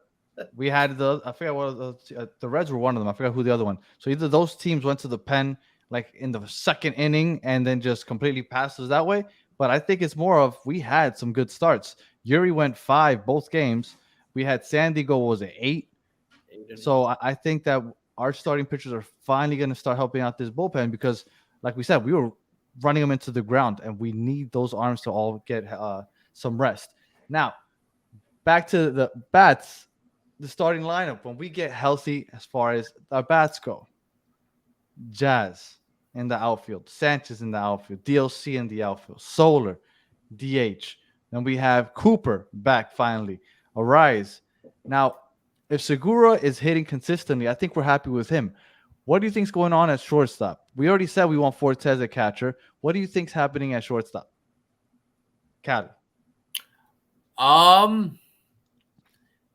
we had I forget what the Reds were one of them. I forgot who the other one. So either those teams went to the pen like in the 2nd inning and then just completely passed us that way. But I think it's more of, we had some good starts. Eury went 5 both games. We had Sandy go, was it 8? So I think that our starting pitchers are finally going to start helping out this bullpen, because, like we said, we were running them into the ground, and we need those arms to all get some rest. Now, back to the bats, the starting lineup. When we get healthy, as far as our bats go, Jazz in the outfield, Sanchez in the outfield, DLC in the outfield, Solar, DH. Then we have Cooper back finally, Arise. Now, if Segura is hitting consistently, I think we're happy with him. What do you think's going on at shortstop? We already said we want Fortes at catcher. What do you think's happening at shortstop? Cali.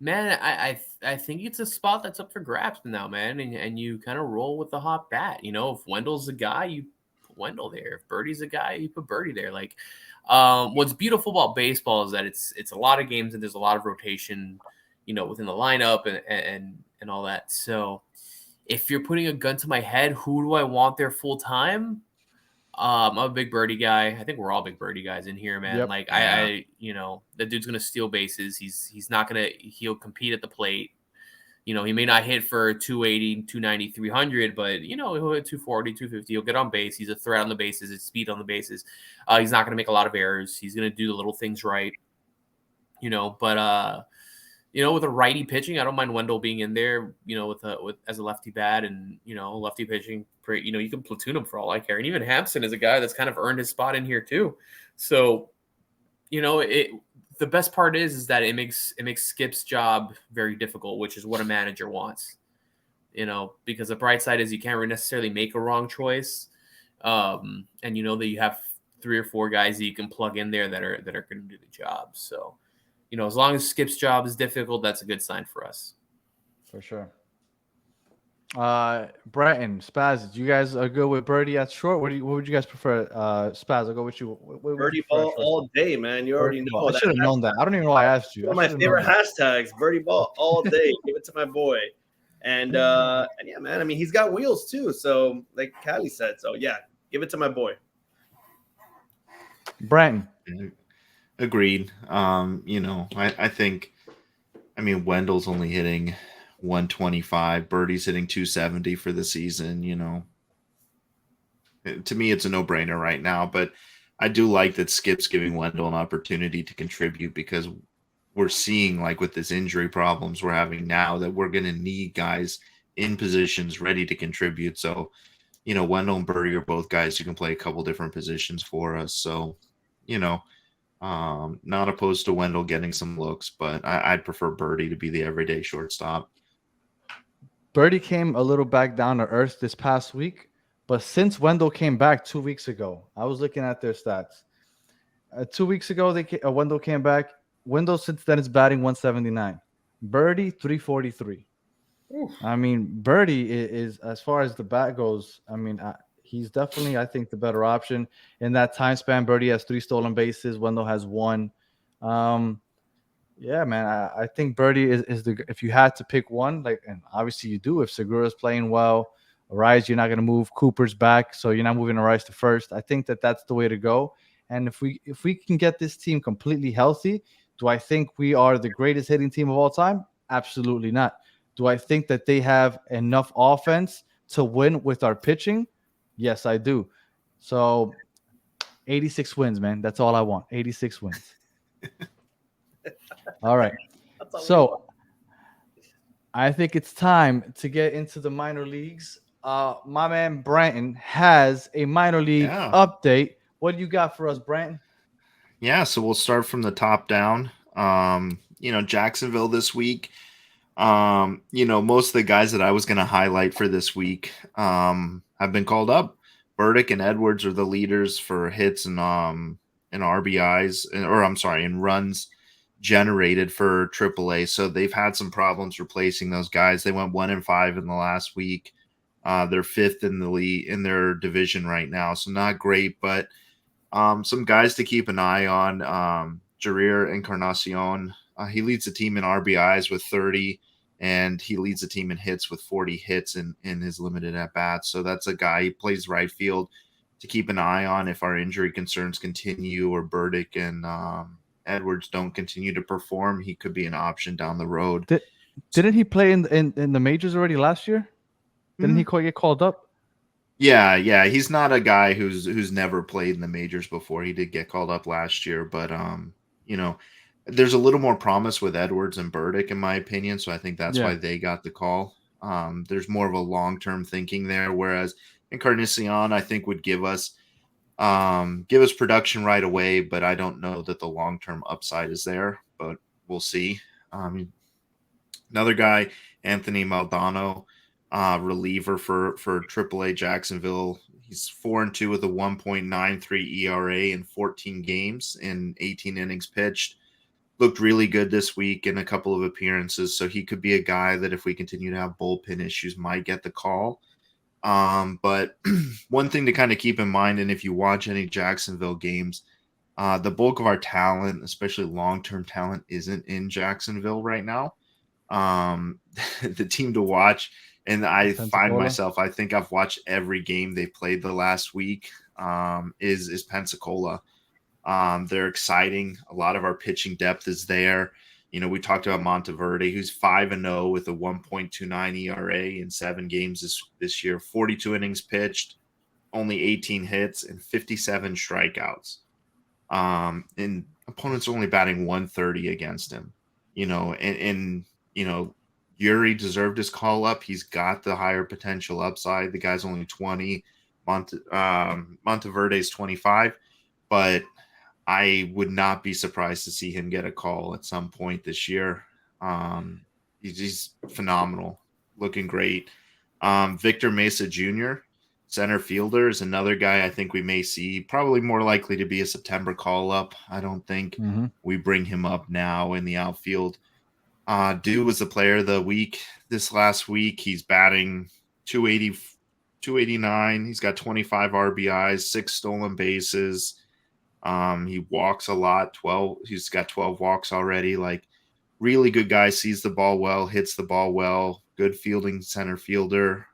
Man, I think it's a spot that's up for grabs now, man, and you kind of roll with the hot bat. If Wendell's a guy, you put Wendell there. If Birdie's a guy, you put Birdie there. Like, what's beautiful about baseball is that it's a lot of games and there's a lot of rotation, within the lineup and all that. So if you're putting a gun to my head, who do I want there full time? I'm a big birdie guy. I think we're all big birdie guys in here, man. Yep. Like Yeah. I the dude's gonna steal bases. He's not gonna he'll compete at the plate. He may not hit for 280, 290, 300, but he'll hit 240, 250. He'll get on base. He's a threat on the bases. His speed on the bases. He's not gonna make a lot of errors. He's gonna do the little things right. But with a righty pitching, I don't mind Wendell being in there, with as a lefty bat and, lefty pitching, you can platoon him for all I care. And even Hampson is a guy that's kind of earned his spot in here too. So, the best part is that it makes Skip's job very difficult, which is what a manager wants, because the bright side is you can't necessarily make a wrong choice. And that you have 3 or 4 guys that you can plug in there that are going to do the job. So, as long as Skip's job is difficult, that's a good sign for us. For sure. Bratton, Spaz, you guys are good with Birdie at short? What would you guys prefer? Spaz, I'll go with you. What would Birdie you prefer ball at short? all day, man. You already know. I should have known that. I don't even know why I asked you. One of my favorite hashtags, birdie ball all day. Give it to my boy. And yeah, man. I mean, he's got wheels too. So, like Callie said, so yeah, give it to my boy. Bratton. Agreed. I think, Wendell's only hitting 125. Birdie's hitting 270 for the season. To me, it's a no-brainer right now. But I do like that Skip's giving Wendell an opportunity to contribute, because we're seeing, like, with this injury problems we're having now, that we're going to need guys in positions ready to contribute. So, Wendell and Birdie are both guys who can play a couple different positions for us. So, not opposed to Wendell getting some looks, but I'd prefer Birdie to be the everyday shortstop. Birdie came a little back down to earth this past week, but since Wendell came back 2 weeks ago, I was looking at their stats. 2 weeks ago, Wendell came back. Wendell since then is batting 179. Birdie 343. Oof. Birdie is, as far as the bat goes, he's definitely, I think, the better option in that time span. Birdie has 3 stolen bases. Wendell has 1. Yeah, man, I think Birdie is the, if you had to pick one, and obviously you do, if Segura's playing well, Arise, you're not going to move. Cooper's back, so you're not moving Arise to first. I think that's the way to go. And if we can get this team completely healthy, do I think we are the greatest hitting team of all time? Absolutely not. Do I think that they have enough offense to win with our pitching? Yes, I do. So 86 wins, man. That's all I want. 86 wins. All right. So I think it's time to get into the minor leagues. My man Branton has a minor league update. What do you got for us, Branton? Yeah, so we'll start from the top down. Jacksonville this week. Most of the guys that I was going to highlight for this week have been called up. Burdick and Edwards are the leaders for hits and RBIs, and runs generated for AAA. So they've had some problems replacing those guys. They went 1-5 in the last week. They're 5th in the league in their division right now, so not great. But some guys to keep an eye on. Jair Encarnacion. He leads the team in RBIs with 30, and he leads the team in hits with 40 hits in his limited at-bats. So that's a guy, he plays right field, to keep an eye on if our injury concerns continue or Burdick and Edwards don't continue to perform. He could be an option down the road. Didn't he play in the majors already last year? Didn't he get called up? Yeah. He's not a guy who's never played in the majors before. He did get called up last year, but there's a little more promise with Edwards and Burdick, in my opinion. So I think that's why they got the call. There's more of a long-term thinking there, whereas Encarnacion, I think, would give us production right away, but I don't know that the long-term upside is there, but we'll see. Another guy, Anthony Maldonado, reliever for AAA Jacksonville. He's 4-2 with a 1.93 ERA in 14 games in 18 innings pitched. Looked really good this week in a couple of appearances, so he could be a guy that, if we continue to have bullpen issues, might get the call. But one thing to kind of keep in mind, and if you watch any Jacksonville games, the bulk of our talent, especially long-term talent, isn't in Jacksonville right now. The team to watch, and I find myself, I think I've watched every game they played the last week. is Pensacola. They're exciting. A lot of our pitching depth is there. We talked about Monteverde, who's 5-0 with a 1.29 ERA in 7 games this year, 42 innings pitched, only 18 hits, and 57 strikeouts. And opponents are only batting 130 against him. Eury deserved his call up. He's got the higher potential upside. The guy's only 20. Monteverde's 25, but I would not be surprised to see him get a call at some point this year. He's phenomenal, looking great. Victor Mesa Jr., center fielder, is another guy I think we may see, probably more likely to be a September call-up. I don't think we bring him up now in the outfield. Dude was the player of the week this last week. He's batting 280, 289. He's got 25 RBIs, 6 stolen bases. He walks a lot. He's got 12 walks already. Like, really good guy, sees the ball well, hits the ball well, good fielding center fielder.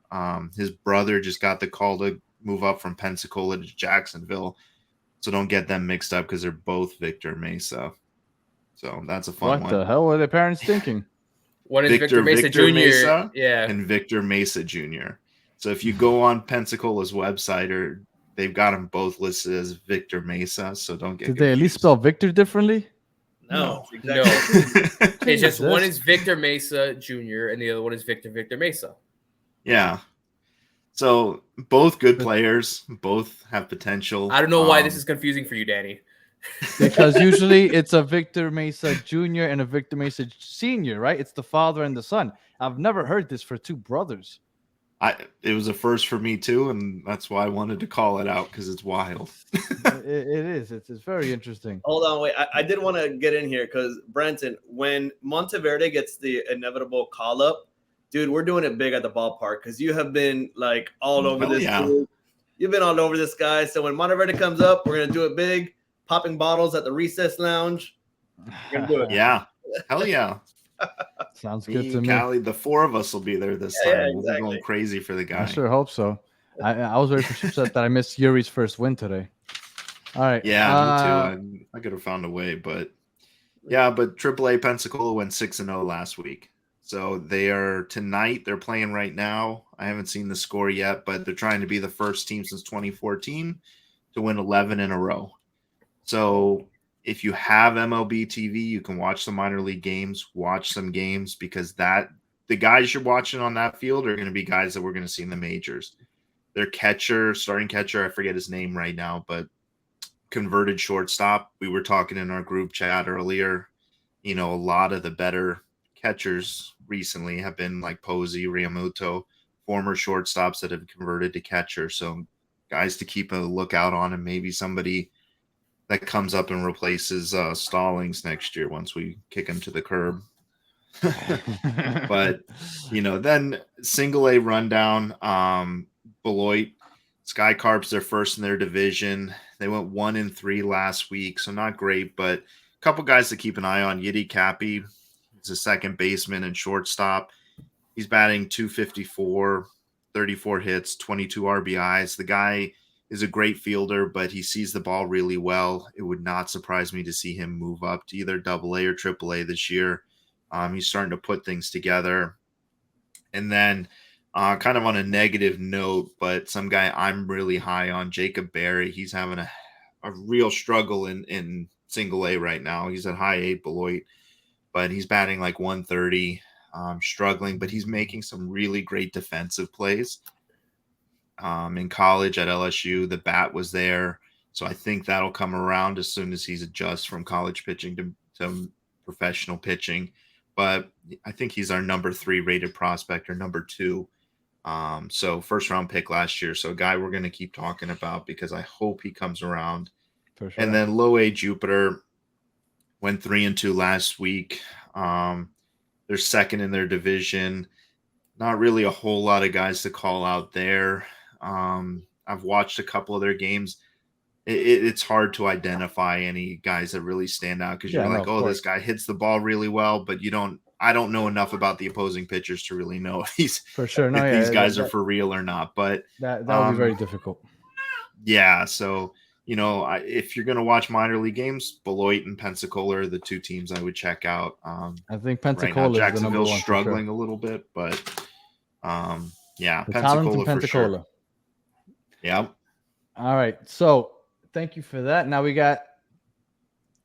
His brother just got the call to move up from Pensacola to Jacksonville. So don't get them mixed up because they're both Victor Mesa. So that's a fun one. What the hell were their parents thinking? One is Victor Mesa Jr. Mesa, yeah, and Victor Mesa Jr. So if you go on Pensacola's website, they've got them both listed as Victor Mesa. So don't get confused. They at least spell Victor differently? No. It's just one is Victor Mesa Jr. and the other one is Victor Mesa. Yeah. So both good players, both have potential. I don't know why this is confusing for you, Danny. Because usually it's a Victor Mesa Jr. and a Victor Mesa Sr., right? It's the father and the son. I've never heard this for 2 brothers. It was a first for me too, and that's why I wanted to call it out because it's wild. it is. It's very interesting. Hold on, wait. I did want to get in here because Brenton, when Monteverde gets the inevitable call up, dude, we're doing it big at the ballpark because you have been like all over this. Yeah. Dude. You've been all over this guy. So when Monteverde comes up, we're gonna do it big. Popping bottles at the recess lounge. We're gonna do it. Yeah. Hell yeah. Sounds good to me. Callie, the 4 of us will be there this time. Yeah, We'll be going crazy for the guy. I sure hope so. I was very upset that I missed Yuri's first win today. All right. Yeah, me too. I could have found a way, but AAA Pensacola went 6-0 last week. So they are tonight. They're playing right now. I haven't seen the score yet, but they're trying to be the first team since 2014 to win 11 in a row. So if you have MLB TV, you can watch the minor league games, watch some games, because the guys you're watching on that field are going to be guys that we're going to see in the majors. Their starting catcher, I forget his name right now, but converted shortstop. We were talking in our group chat earlier. A lot of the better catchers recently have been like Posey, Riamuto, former shortstops that have converted to catcher. So guys to keep a lookout on, and maybe somebody that comes up and replaces Stallings next year once we kick him to the curb. But, then single A rundown, Beloit, Sky Carps, they're first in their division. They went 1-3 last week, so not great, but a couple guys to keep an eye on. Yiddy Cappy, he's a second baseman and shortstop. He's batting .254, 34 hits, 22 RBIs. The guy is a great fielder, but he sees the ball really well. It would not surprise me to see him move up to either AA or AAA this year. He's starting to put things together. And then kind of on a negative note, but some guy I'm really high on, Jacob Berry. He's having a real struggle in single A right now. He's at high A Beloit, but he's batting like 130, struggling, but he's making some really great defensive plays. In college at LSU, the bat was there. So I think that'll come around as soon as he's adjusts from college pitching to professional pitching. But I think he's our number 3 rated prospect, or number 2. So first round pick last year. So a guy we're going to keep talking about because I hope he comes around. For sure. And then low A Jupiter went 3-2 last week. They're second in their division. Not really a whole lot of guys to call out there. I've watched a couple of their games. It's hard to identify any guys that really stand out because you're like, this guy hits the ball really well, but I don't know enough about the opposing pitchers to really know if these guys are for real or not. But that would be very difficult. Yeah, so if you're going to watch minor league games, Beloit and Pensacola are the two teams I would check out. I think Right now, Pensacola is the number Jacksonville's one for sure. struggling a little bit, but yeah, The talent in Pensacola for sure. Pensacola. Yep. All right. So thank you for that. Now we got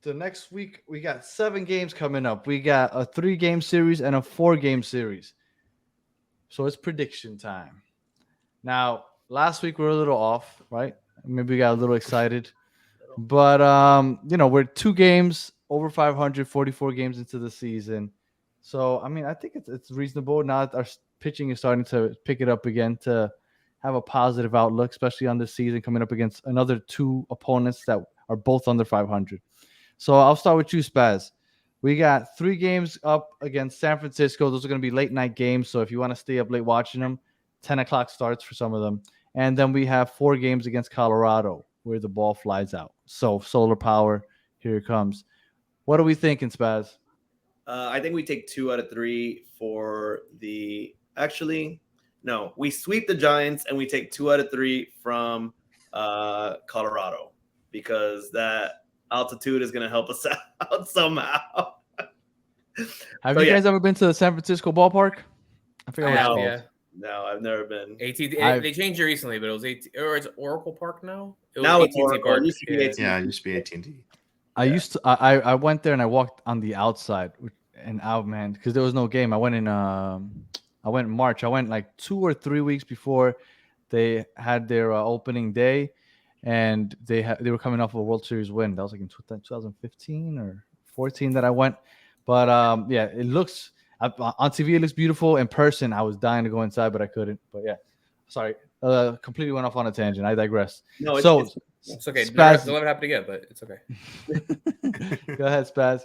the next week. We got 7 games coming up. We got a 3-game series and a 4-game series. So it's prediction time. Now, last week we were a little off, right? Maybe we got a little excited. But we're 2 games over 500, 44 games into the season. So I mean, I think it's reasonable now that our pitching is starting to pick it up again to have a positive outlook, especially on this season, coming up against another 2 opponents that are both under 500. So I'll start with you, Spaz. We got 3 games up against San Francisco. Those are going to be late night games. So if you want to stay up late watching them, 10 o'clock starts for some of them. And then we have 4 games against Colorado where the ball flies out. So solar power, here it comes. What are we thinking, Spaz? I think we take 2 out of 3 for the. Actually, no, we sweep the Giants and we take 2 out of 3 from Colorado because that altitude is going to help us out somehow. Have you guys ever been to the San Francisco ballpark? I forget what it's called. Yeah. No, I've never been. AT&T. They changed it recently, but it was it's Oracle Park now. Now it's AT&T Oracle. Park. It used to be AT&T. Yeah, it used to be AT&T. I went there and I walked on the outside and out, man, because there was no game. I went in March. I went like 2 or 3 weeks before they had their opening day, and they were coming off a World Series win. That was like in 2015 or 14 that I went. But yeah, it looks on TV. It looks beautiful. In person, I was dying to go inside, but I couldn't. But yeah, sorry, completely went off on a tangent. I digress. No, It's okay. Spaz, Don't let it happen again, but it's okay. go ahead, Spaz.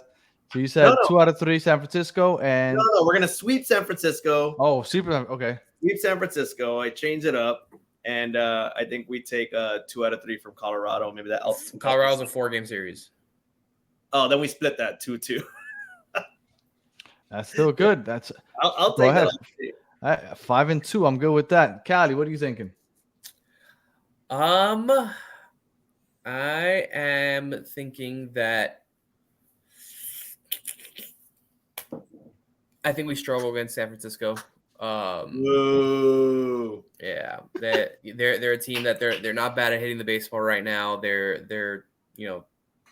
So you said 2 out of 3 San Francisco, and no, we're gonna sweep San Francisco. Oh, super. Okay. Sweep San Francisco. I change it up, and I think we take 2 out of 3 from Colorado. Maybe that else. Colorado's a 4-game series. Oh, then we split that 2-2. That's still good. That's I'll go take ahead. that. 5-2. I'm good with that. Callie, what are you thinking? I am thinking that I think we struggle against San Francisco. Whoa. Yeah, they're a team that they're not bad at hitting the baseball right now. They're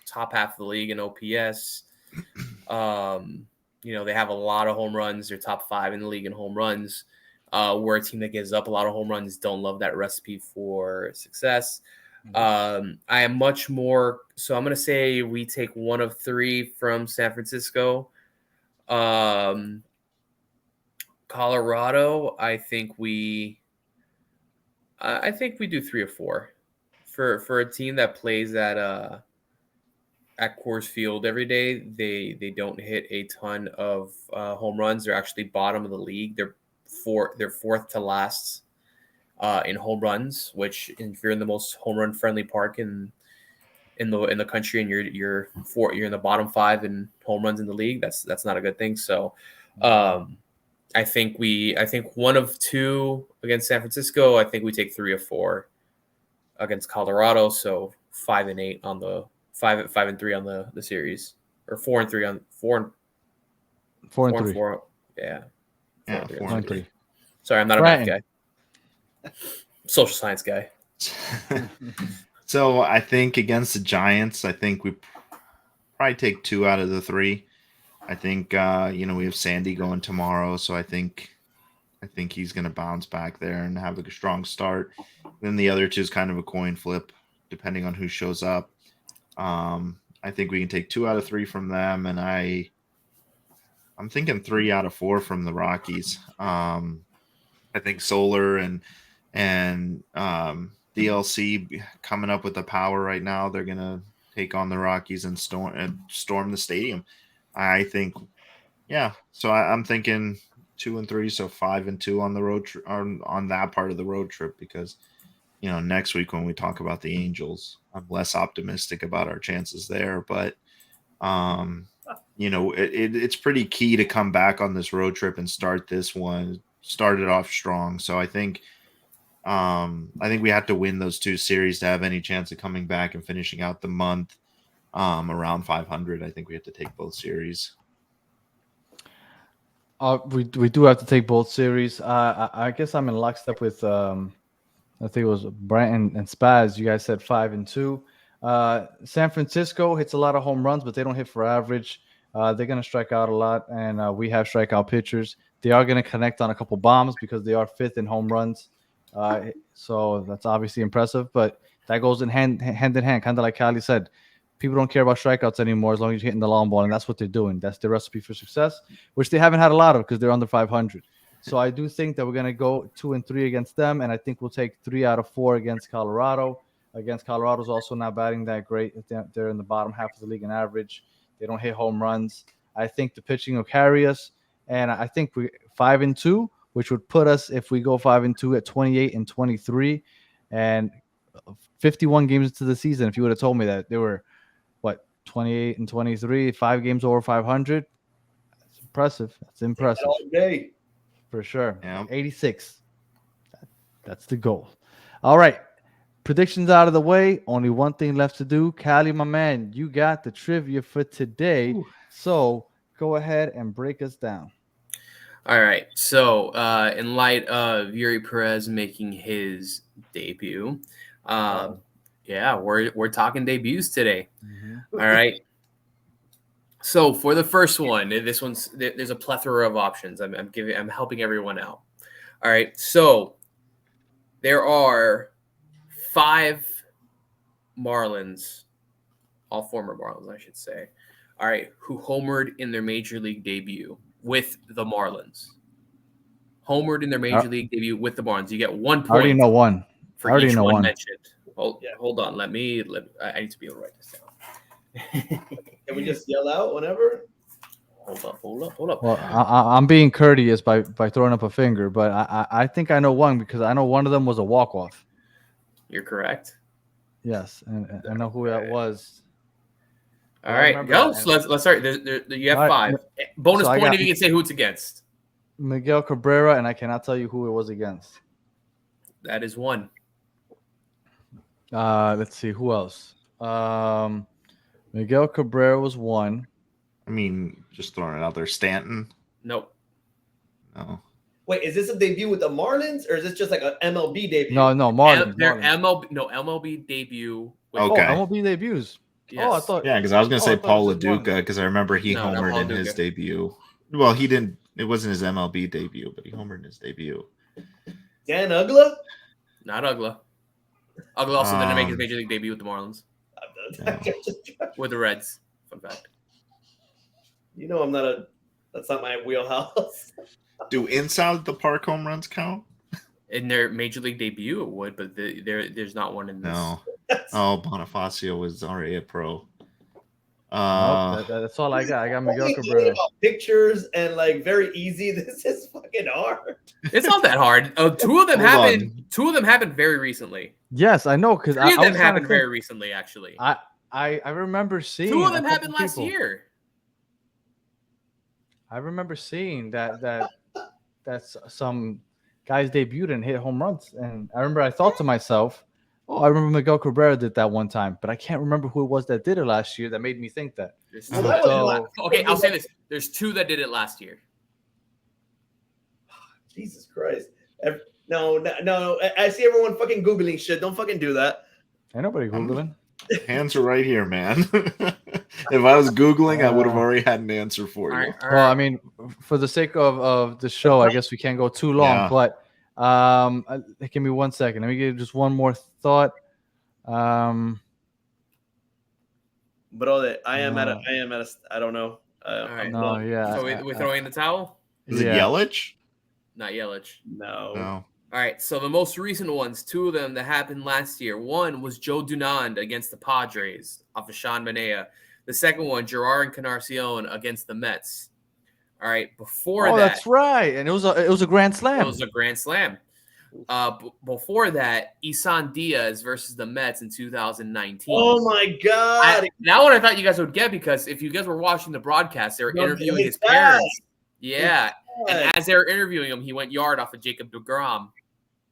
top half of the league in OPS. They have a lot of home runs. They're top 5 in the league in home runs. We're a team that gives up a lot of home runs. Don't love that recipe for success. I am much more. So I'm going to say we take 1 of 3 from San Francisco. Colorado, I think we do 3 or 4 for a team that plays at Coors Field every day. They don't hit a ton of home runs. They're actually bottom of the league. They're 4th to last in home runs, which if you're in the most home run friendly park in the country and you're in the bottom 5 in home runs in the league, that's not a good thing. So I think 1 of 2 against San Francisco. I think we take 3 or 4 against Colorado. So 5-8 on the 5-3 on the series, or 4-3 on 4 and 4. Yeah. 4-3. Sorry, I'm not a math guy. Social science guy. So I think against the Giants, I think we probably take 2 out of the 3. I think we have Sandy going tomorrow, so I think he's going to bounce back there and have a strong start. Then the other 2 is kind of a coin flip, depending on who shows up. I think we can take 2 out of 3 from them, and I'm thinking 3 out of 4 from the Rockies. I think Solar and DLC coming up with the power right now. They're gonna take on the Rockies and storm the stadium. I think, yeah. So I'm thinking 2 and 3, so 5-2 on the road on that part of the road trip, because next week when we talk about the Angels, I'm less optimistic about our chances there. But it's pretty key to come back on this road trip and start it off strong. So I think I think we had to win those 2 series to have any chance of coming back and finishing out the month around 500. I think we have to take both series. We do have to take both series. I guess I'm in lockstep with I think it was Brent and Spaz. You guys said 5-2. San Francisco hits a lot of home runs, but they don't hit for average. They're going to strike out a lot, and we have strikeout pitchers. They are going to connect on a couple bombs because they are 5th in home runs. So that's obviously impressive, but that goes in hand in hand, kind of like Cali said. People don't care about strikeouts anymore as long as you're hitting the long ball, and that's what they're doing. That's the recipe for success, which they haven't had a lot of because they're under 500. So I do think that we're going to go 2-3 against them, and I think we'll take 3 out of 4 against Colorado. Colorado's also not batting that great. They're in the bottom half of the league in average. They don't hit home runs. I think the pitching will carry us, and I think we 5-2, which would put us, if we go 5-2, at 28-23, and 51 games into the season. If you would have told me that they were 28-23, 5 games over 500, that's impressive. That's impressive. All day. For sure. Yeah. 86. That's the goal. All right. Predictions out of the way. Only one thing left to do. Cali, my man, you got the trivia for today. Ooh. So go ahead and break us down. All right. So in light of Eury Perez making his debut, yeah, we're talking debuts today. Mm-hmm. All right. So for the first one, there's a plethora of options. I'm helping everyone out. All right. So there are 5 Marlins, all former Marlins, I should say. All right, who homered in their major league debut with the Marlins. Homered in their major league debut with the Marlins. You get 1 point. I already know one. For each one mentioned. Hold on. I need to be able to write this down. Can we just yell out whenever? Hold up. Well, I'm being courteous by throwing up a finger, but I think I know one because I know one of them was a walk-off. You're correct. Yes, and I know who that was. All right, go. So let's start. You have 5. Bonus point if you can say who it's against. Miguel Cabrera, and I cannot tell you who it was against. That is 1. Let's see who else. Miguel Cabrera was 1. I mean, just throwing it out there. Stanton? Nope. No. Wait, is this a debut with the Marlins, or is this just like an MLB debut? No, Marlins. MLB debut. Okay. MLB debuts. Yes. Oh, I thought. Yeah, because I was going to say Paul LaDuca because I remember he homered in his debut. Well, he didn't. It wasn't his MLB debut, but he homered in his debut. Dan Ugla? Not Ugla. Ugla also didn't make his major league debut with the Marlins. Yeah. With the Reds. Fun fact. You know, that's not my wheelhouse. Do inside the park home runs count? In their major league debut, it would, but there's not one in this. No. Oh, Bonifacio was already a pro. That's all I got. I got Miguel Cabrera. Pictures and very easy. This is fucking hard. It's not that hard. 2 of them happened. 2 of them happened very recently. Yes, I know because 3 of them happened very recently. Actually, I remember seeing 2 of them happened last year. I remember seeing that's some guys debuted and hit home runs, and I remember I thought to myself, "Oh, I remember Miguel Cabrera did that one time," but I can't remember who it was that did it last year that made me think that. Okay, I'll say this: there's 2 that did it last year. Jesus Christ! No! I see everyone fucking googling shit. Don't fucking do that. Ain't nobody googling. Hands are right here, man. If I was Googling, I would have already had an answer for you. All right. Well, I mean, for the sake of the show, I guess we can't go too long, but give me 1 second. Let me give just one more thought. Brother, I don't know. All right. No, yeah. So we're throwing in the towel? Is it Yelich? Not Yelich. No. All right, so the most recent ones, 2 of them that happened last year. One was Joe Dunand against the Padres off of Sean Manaea. The second one, Gerard Encarnacion against the Mets. All right, before that. Oh, that's right, and it was a grand slam. It was a grand slam. Before that, Isan Diaz versus the Mets in 2019. Oh my God! That one I thought you guys would get because if you guys were watching the broadcast, they were interviewing his parents. Yeah. And as they were interviewing him, he went yard off of Jacob deGrom.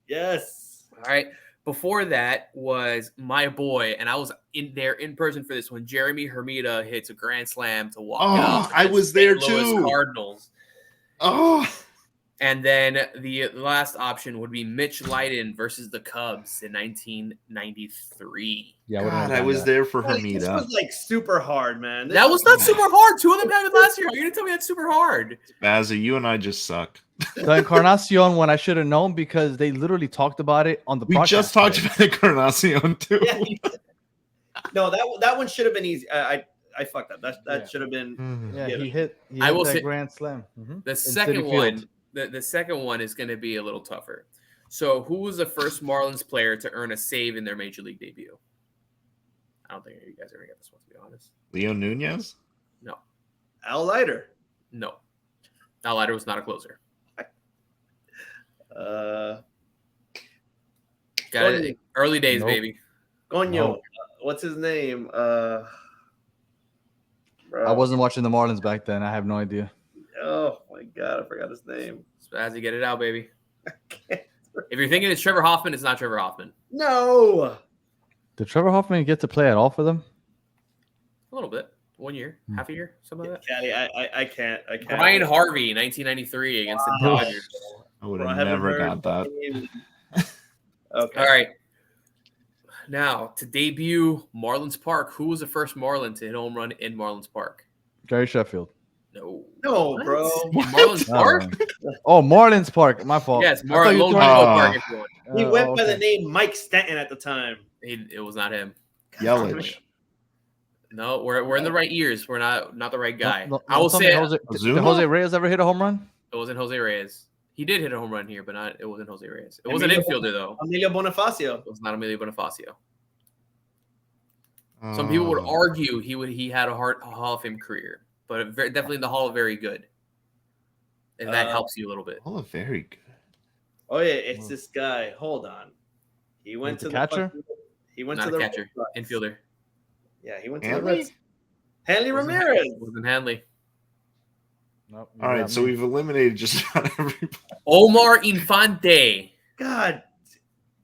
Yes. All right. Before that was my boy, and I was there in person for this one. Jeremy Hermida hits a grand slam to walk it Oh, up. I was there St. Louis too. Cardinals. Oh, And then the last option would be Mitch Leiden versus the Cubs in 1993. Yeah, God, I was there for This Hermida. was like super hard, man. That was not super hard. Two of them happened last year. You're going to tell me that's super hard. Bazza, you and I just suck. The Encarnacion one I should have known because they literally talked about it on the We podcast just talked today. about Encarnacion too. Yeah, no, that one should have been easy. I fucked up. That Yeah. should have been. Yeah, Yeah. he hit I will that say- grand slam. The Citi second Field. one, the second one is going to be a little tougher. So, who was the first Marlins player to earn a save in their major league debut? I don't think you guys ever get this one, to be honest. Leo Nunez? No, Al Leiter. no. Al Leiter was not a closer. Got it. Early days, Nope. baby. Coño. No. What's his name? I Bro. wasn't watching the Marlins back then. I have no idea. Oh my god, I forgot his name. Spazzy, get it out, baby. If you're thinking it's Trevor Hoffman, it's not Trevor Hoffman. No. Did Trevor Hoffman get to play at all for them? A little bit. 1 year, half a year, something like that. Yeah, I can't. Brian Harvey, 1993 against the Wow. Dodgers. I would Bro, I have haven't never heard got that. the name. Okay. All right. Now, to debut Marlins Park, who was the first Marlin to hit a home run in Marlins Park? Gary Sheffield. No. No, What? bro. In Marlins Park? Oh, Marlins Park. My fault. Yes, I thought you Marlins were Park. throwing- If you want. He went by okay. the name Mike Stanton at the time. It was not him. Yelich. No, we're in the right years. We're not the right guy. No, I will tell me, say Jose, did Ozuna? Jose Reyes ever hit a home run? it wasn't Jose Reyes. He did hit a home run here, but it wasn't Jose Reyes. It was an infielder though. Emilio Bonifacio. It was not Emilio Bonifacio. Some people would argue he had a Hall of Fame career, but definitely in the Hall of Very Good, and that helps you a little bit. Oh, very good. Oh yeah, it's this guy. Hold on. He went The to catcher? He went Not to a the catcher, Red Sox. infielder. Yeah, he went to Hanley? the Reds. Hanley Ramirez. It wasn't Hanley. Nope, All right, so we've eliminated just about everybody. Omar Infante. God.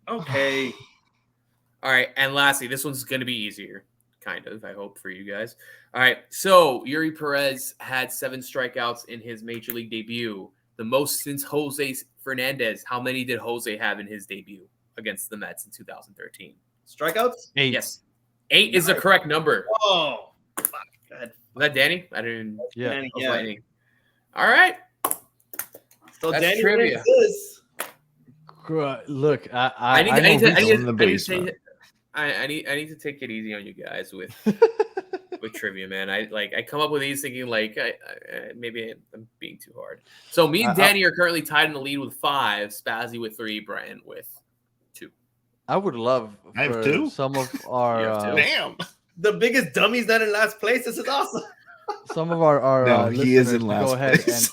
Okay. All right, and lastly, this one's going to be easier, kind of, I hope, for you guys. All right, so Eury Perez had 7 strikeouts in his major league debut, the most since Jose Fernandez. How many did Jose have in his debut against the Mets in 2013? Strikeouts? 8. Yes. 8 is the correct number. Oh. Fuck. Go ahead. Was that Danny? I didn't. Yeah. Danny, I was yeah. lightning. All right. So That's Danny trivia. wins this. Look, I need know to Rico. in the basement. I need to take it easy on you guys with trivia, man. I come up with these thinking like maybe I'm being too hard. So me and Danny are currently tied in the lead with 5, Spazzy with 3, Brian with 2. I would love I have for 2? some of You our have 2? Damn. The biggest dummy's not in last place. This is awesome. some of our No, he is listeners in to last go ahead place.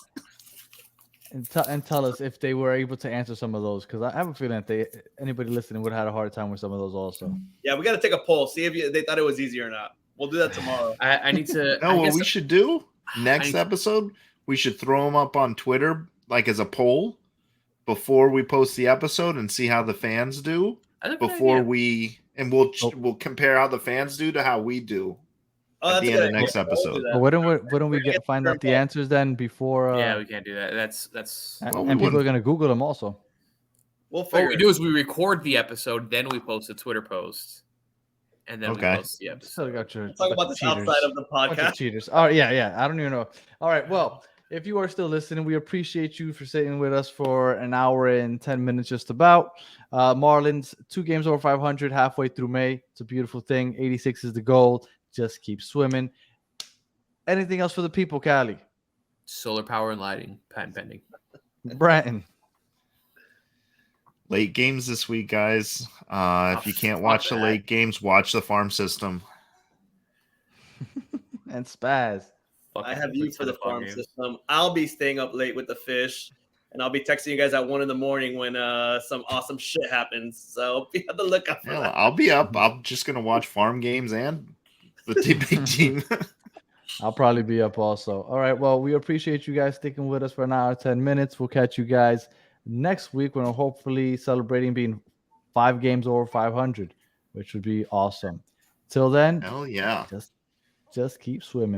and tell us if they were able to answer some of those, because I have a feeling that anybody listening would have had a hard time with some of those also. Yeah, we got to take a poll. See if they thought it was easy or not. We'll do that tomorrow. I need to. No, I what guess we should do next I- episode, we should throw them up on Twitter like as a poll before we post the episode and see how the fans do that's a good before idea. we'll compare how the fans do to how we do. Oh, At that's the a end good of next idea. We'll do episode. that. But wouldn't we find out the answers then before? Yeah, we can't do that. That's. and Well, we people are wouldn't. going to Google them also. We'll What figure we it. do is we record the episode, then we post a Twitter post, and then Okay. we post the episode. Still got your Talk about bunch this of cheaters. outside of the Bunch of podcast. cheaters. Oh yeah. I don't even know. All right. Well, if you are still listening, we appreciate you for sitting with us for an hour and 10 minutes, just about. Marlins 2 games over 500 halfway through May. It's a beautiful thing. 86 is the goal. Just keep swimming. Anything else for the people, Cali? Solar power and lighting, patent pending. Bratton. Late games this week, guys. If you can't fuck watch the that. late games, watch the farm system. And Spaz. I have you for the farm system. I'll be staying up late with the fish, and I'll be texting you guys at 1 a.m. when some awesome shit happens. So be on the lookout for Yeah, that. I'll be up. I'm just gonna watch farm games and the big team. I'll probably be up also. All right. Well, we appreciate you guys sticking with us for an hour, 10 minutes. We'll catch you guys next week when we're hopefully celebrating being 5 games over 500, which would be awesome. Till then, Hell yeah. just keep swimming.